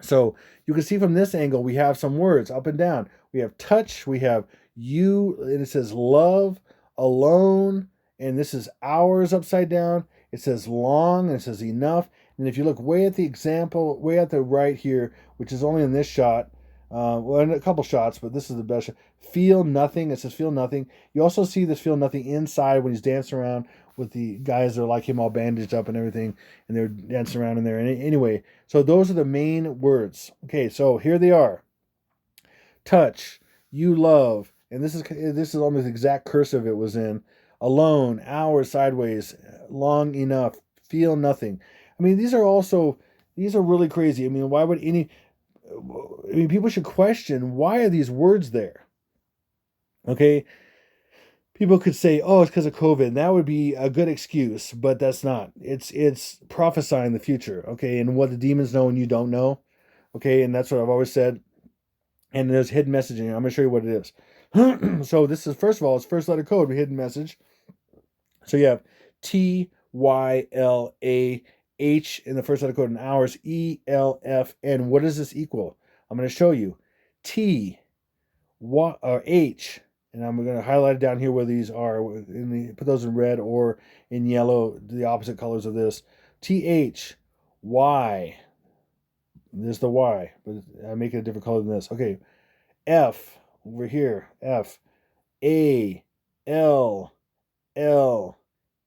So you can see from this angle, we have some words up and down. We have touch, we have you, and it says love, alone, and this is hours upside down. It says long, and it says enough. And if you look way at the example, way at the right here, which is only in this shot, well, in a couple shots, but this is the best shot. Feel nothing. It says feel nothing. You also see this feel nothing inside when he's dancing around with the guys that are like him, all bandaged up and everything, and they're dancing around in there. And anyway, so those are the main words. Okay, so here they are. Touch, you love, and this is almost the exact cursive it was in. Alone, hours, sideways, long enough, feel nothing. I mean, these are really crazy. I mean, why would people should question, why are these words there? Okay, people could say, "Oh, it's because of COVID." And that would be a good excuse, but that's not. It's prophesying the future, okay, and what the demons know and you don't know, okay, and that's what I've always said. And there's hidden messaging. I'm gonna show you what it is. So this is, first of all, it's first letter code, hidden message. So you have TYLAH in the first letter code, and hours ELFN. What does this equal? I'm gonna show you. T or H. And I'm going to highlight it down here where these are. Put those in red or in yellow, the opposite colors of this. TH, Y. There's the Y, but I make it a different color than this. Okay. F, over here. F. A, L, L,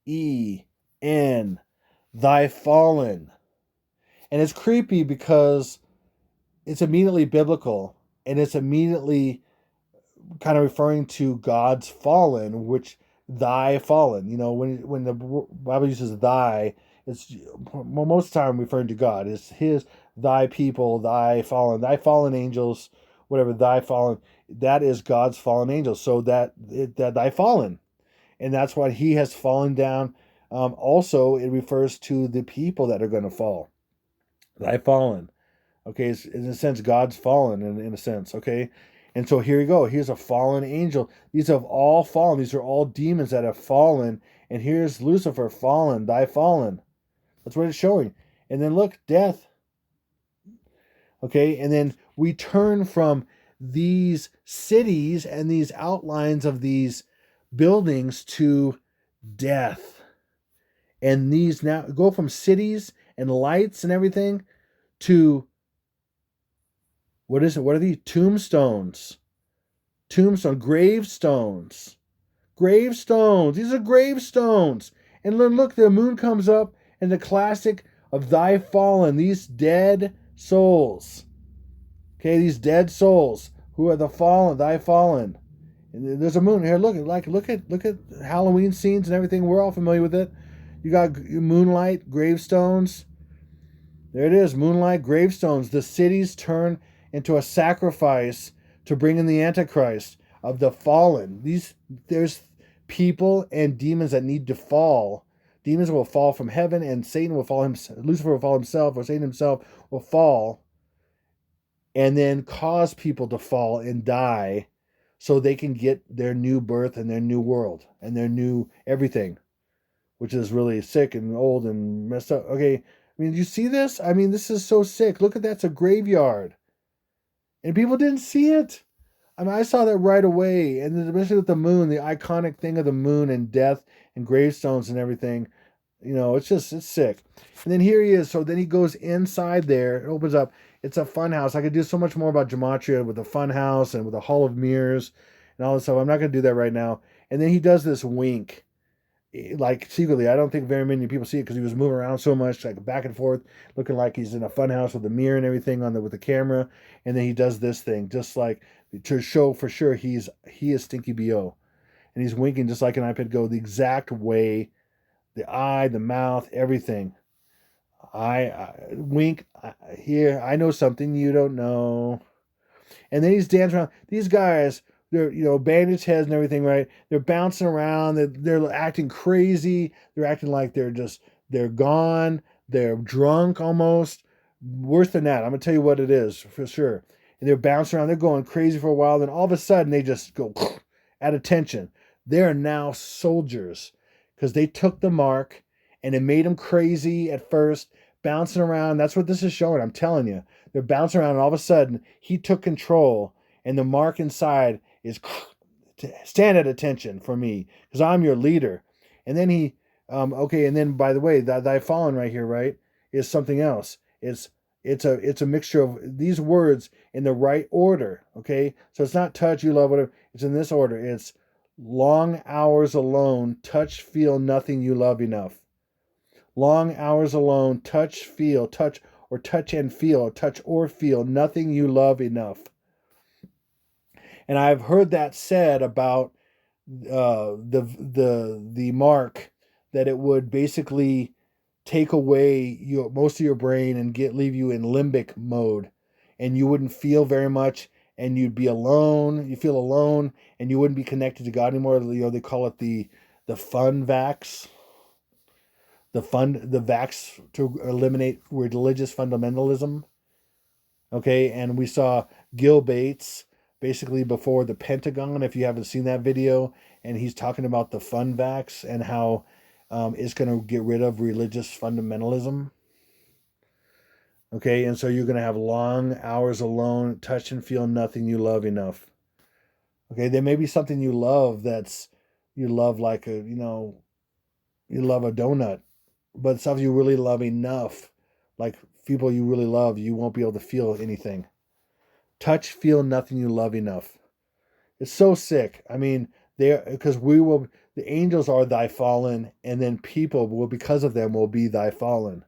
E, N. Thy fallen. And it's creepy because it's immediately biblical, and it's immediately kind of referring to God's fallen, which thy fallen. You know, when the Bible uses thy, it's most of the time referring to God. It's his, thy people, thy fallen angels, whatever, thy fallen. That is God's fallen angels. So that thy fallen, and that's why he has fallen down. Also, it refers to the people that are going to fall. Thy fallen. Okay, it's, in a sense, God's fallen in a sense. Okay. And so here you go. Here's a fallen angel. These have all fallen. These are all demons that have fallen. And here's Lucifer, fallen, thy fallen. That's what it's showing. And then look, death. Okay, and then we turn from these cities and these outlines of these buildings to death. And these now go from cities and lights and everything to, what is it? What are these? Tombstones. Gravestones. Gravestones. These are gravestones. And then look, the moon comes up, and the classic of thy fallen, these dead souls. Okay, these dead souls who are the fallen, thy fallen. And there's a moon here. Look at Halloween scenes and everything. We're all familiar with it. You got moonlight, gravestones. There it is, moonlight, gravestones. The cities turn into a sacrifice to bring in the Antichrist of the fallen. There's people and demons that need to fall. Demons will fall from heaven, and Satan will fall Lucifer will fall himself, or Satan himself will fall, and then cause people to fall and die, so they can get their new birth and their new world and their new everything, which is really sick and old and messed up. Okay, I mean, you see this? I mean, this is so sick. Look at that's a graveyard. And people didn't see it. I mean, I saw that right away. And especially with the moon, the iconic thing of the moon and death and gravestones and everything. You know, it's sick. And then here he is. So then he goes inside there. It opens up. It's a fun house. I could do so much more about gematria with the fun house and with the hall of mirrors and all this stuff. I'm not going to do that right now. And then he does this wink, like secretly. I don't think very many people see it because he was moving around so much, like back and forth, looking like he's in a fun house with a mirror and everything on the with the camera. And then he does this thing, just like to show for sure he is Stinky Bo, and he's winking just like an iPad Go, the exact way, the eye, the mouth, everything. I wink here. I know something you don't know. And then he's dancing around. These guys, they're bandaged heads and everything, right? They're bouncing around. They're acting crazy. They're acting like they're gone. They're drunk almost. Worse than that, I'm gonna tell you what it is for sure. And they're bouncing around. They're going crazy for a while. Then all of a sudden, they just go at attention. They are now soldiers because they took the mark, and it made them crazy at first, bouncing around. That's what this is showing. I'm telling you. They're bouncing around, and all of a sudden, he took control, and the mark inside is to stand at attention for me, because I'm your leader. And then okay, and then by the way, thy fallen right here, right, is something else. It's a mixture of these words in the right order, okay? So it's not touch, you love, whatever. It's in this order. It's long hours alone, touch, feel, nothing you love enough. Long hours alone, touch, feel, touch, or touch and feel, touch or feel, nothing you love enough. And I've heard that said about the mark, that it would basically take away most of your brain and leave you in limbic mode, and you wouldn't feel very much, and you'd be alone. You feel alone, and you wouldn't be connected to God anymore. They call it the fun vax. The vax to eliminate religious fundamentalism. Okay, and we saw Gil Bates basically before the Pentagon, if you haven't seen that video, and he's talking about the fun vax and how it's going to get rid of religious fundamentalism. Okay, and so you're going to have long hours alone, touch and feel nothing you love enough. Okay, there may be something you love you love like you love a donut, but stuff you really love enough, like people you really love, you won't be able to feel anything. Touch, feel nothing you love enough. It's so sick. I mean, because the angels are thy fallen, and then people will, because of them, will be thy fallen.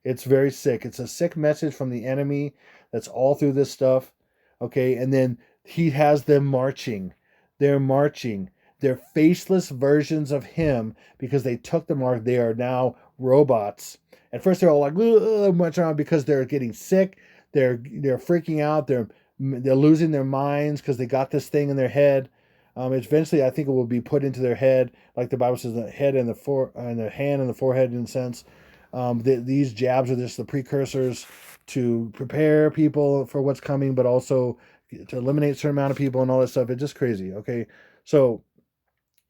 It's very sick. It's a sick message from the enemy that's all through this stuff. Okay, and then he has them marching. They're marching. They're faceless versions of him because they took the mark. They are now robots. At first, they're all like marching around because they're getting sick. They're freaking out. They're losing their minds because they got this thing in their head. Eventually, I think it will be put into their head, like the Bible says, the head and the hand and the forehead, in a sense. These jabs are just the precursors to prepare people for what's coming, but also to eliminate a certain amount of people and all that stuff. It's just crazy. Okay, so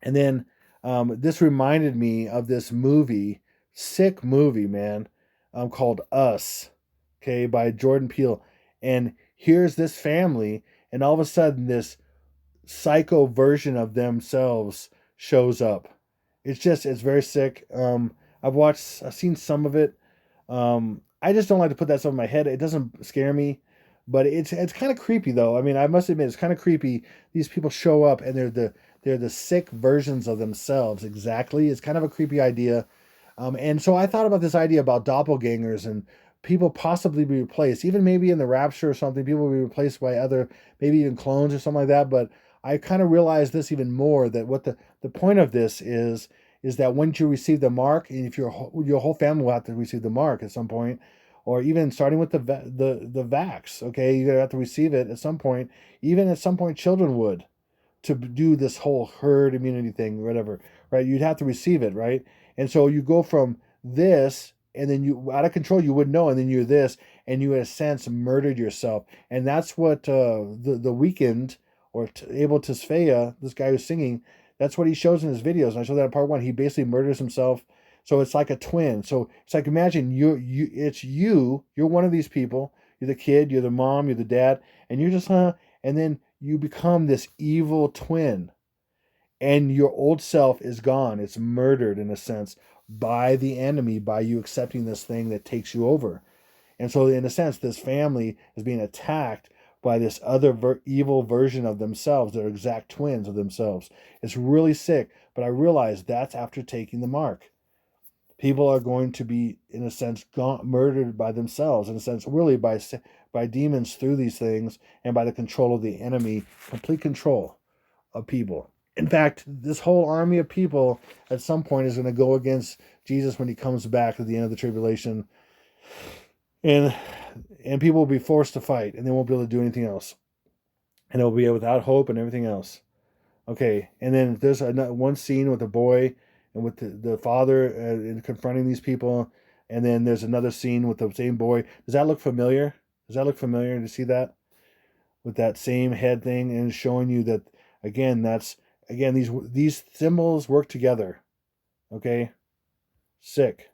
and then this reminded me of this movie, sick movie, man, called Us, okay, by Jordan Peele. And here's this family, and all of a sudden this psycho version of themselves shows up. It's very sick. I've seen some of it. I just don't like to put that stuff in my head. It doesn't scare me, but it's kind of creepy though. I mean, I must admit it's kind of creepy. These people show up and they're the sick versions of themselves. Exactly. It's kind of a creepy idea. And so I thought about this idea about doppelgangers and people possibly be replaced, even maybe in the rapture or something. People will be replaced by other, maybe even clones or something like that. But I kind of realized this even more, that what the point of this is that once you receive the mark, and if your whole family will have to receive the mark at some point, or even starting with the vax, okay, you're gonna have to receive it at some point. Even at some point, children would, to do this whole herd immunity thing, whatever, right? You'd have to receive it, right? And so you go from this, and then you out of control, you wouldn't know, and then you're this, and you in a sense murdered yourself, and that's what the Weeknd, or Abel Tesfaye, this guy who's singing, that's what he shows in his videos. And I showed that in part one. He basically murders himself. So it's like a twin. So it's like, imagine you're one of these people. You're the kid, you're the mom, you're the dad, and you're just and then you become this evil twin. And your old self is gone. It's murdered in a sense by the enemy, by you accepting this thing that takes you over. And so in a sense, this family is being attacked by this other evil version of themselves. They're exact twins of themselves. It's really sick, but I realize that's after taking the mark. People are going to be, in a sense, murdered by themselves, in a sense, really by demons through these things and by the control of the enemy, complete control of people. In fact, this whole army of people at some point is going to go against Jesus when he comes back at the end of the tribulation. And people will be forced to fight, and they won't be able to do anything else. And they'll be without hope and everything else. Okay, and then there's one scene with the boy and with the father confronting these people. And then there's another scene with the same boy. Does that look familiar? Does that look familiar? Do you see that? With that same head thing, and showing you that, again, these symbols work together. Okay? Sick.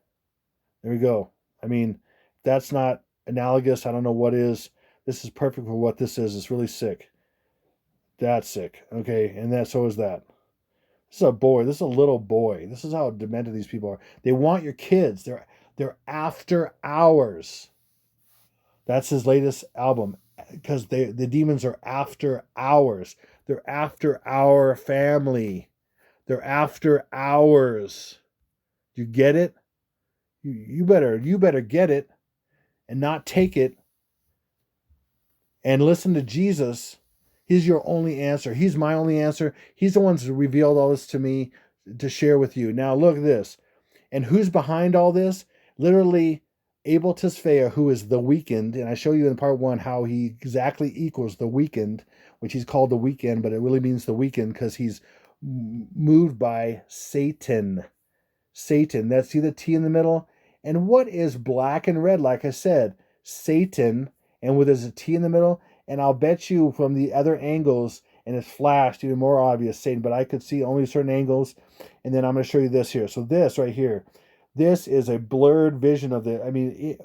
There we go. I mean, that's not analogous. I don't know what is. This is perfect for what this is. It's really sick. That's sick. Okay, and so is that. This is a boy. This is a little boy. This is how demented these people are. They want your kids. They're after hours. That's his latest album, because the demons are after ours. They're after our family. They're after ours. You get it? You better get it and not take it and listen to Jesus. He's your only answer. He's my only answer. He's the one who revealed all this to me to share with you. Now look at this. And who's behind all this? Literally, Abel Tesfaye, who is the weakened, and I show you in part 1 how he exactly equals the weakened, which he's called the weekend, but it really means the weakened because he's moved by Satan. Satan. See the T in the middle? And what is black and red? Like I said, Satan, and there's a T in the middle. And I'll bet you from the other angles, and it's flashed even more obvious, Satan, but I could see only certain angles. And then I'm going to show you this here. So this right here, this is a blurred vision of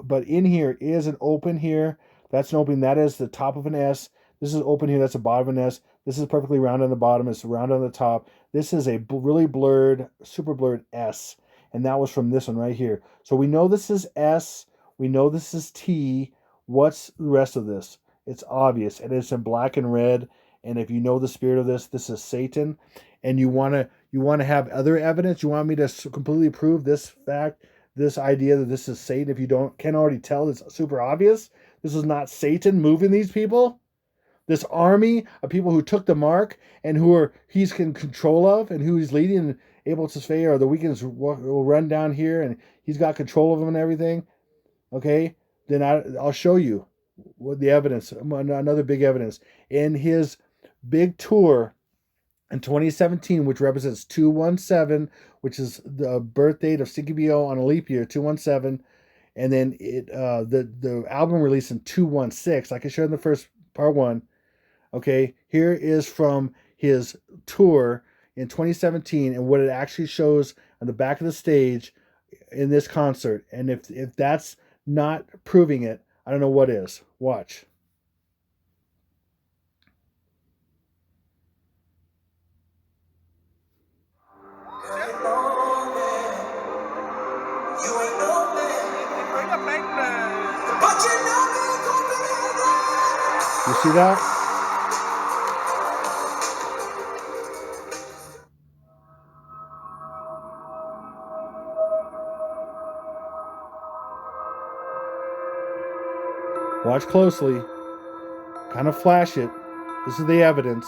but in here is an open here. That's an open. That is the top of an S. This is open here. That's the bottom of an S. This is perfectly round on the bottom. It's round on the top. This is a really blurred, super blurred S. And that was from this one right here. So we know this is S. We know this is T. What's the rest of this? It's obvious. And it's in black and red. And if you know the spirit of this is Satan. And you want to have other evidence? You want me to completely prove this fact, this idea that this is Satan? If you can't already tell, it's super obvious. This is not Satan moving these people. This army of people who took the mark and he's in control of, and who he's leading. Abel Tesfaye or the weekends will run down here, and he's got control of them and everything. Okay, then I'll show you what the evidence. Another big evidence in his big tour in 2017, which represents 217, which is the birth date of CKBO on a leap year, 217, and then the album released in 216, like I showed in the first part 1. Okay, here is from his tour in 2017, and what it actually shows on the back of the stage in this concert. And if that's not proving it, I don't know what is. Watch. You see that? Watch closely. Kind of flash it. This is the evidence.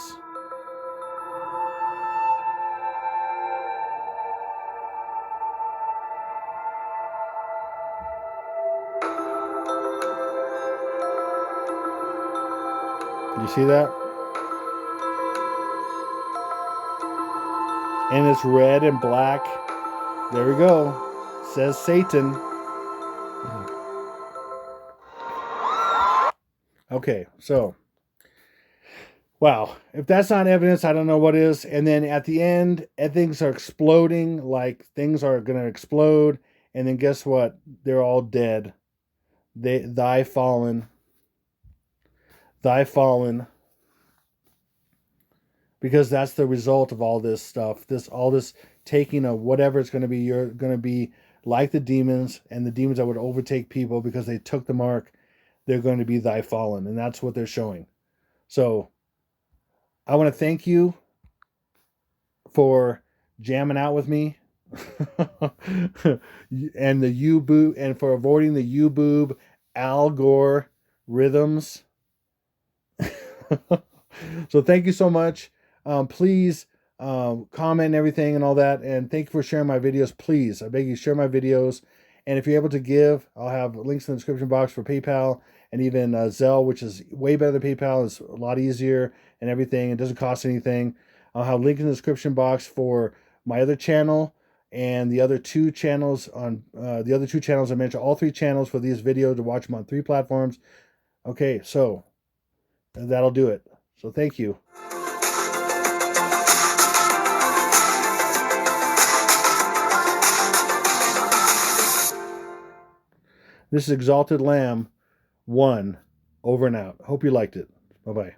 You see that? And it's red and black. There we go. It says Satan. Okay, so wow. If that's not evidence, I don't know what is. And then at the end, things are exploding, like things are going to explode. And then guess what? They're all dead. Thy fallen. Because that's the result of all this stuff. All this taking of whatever it's going to be. You're going to be like the demons, and the demons that would overtake people because they took the mark. They're going to be thy fallen, and that's what they're showing. So I want to thank you for jamming out with me and the U-boob, and for avoiding the U-boob Al Gore rhythms. So thank you so much. Please comment and everything and all that. And thank you for sharing my videos. Please, I beg you, share my videos. And if you're able to give, I'll have links in the description box for PayPal and even Zelle, which is way better than PayPal. It's a lot easier and everything. It doesn't cost anything. I'll have a link in the description box for my other channel and the other two channels on the other two channels I mentioned. All three channels for these videos to watch them on 3 platforms. Okay, so that'll do it. So thank you. This is Exalted Lamb 1, over and out. Hope you liked it. Bye-bye.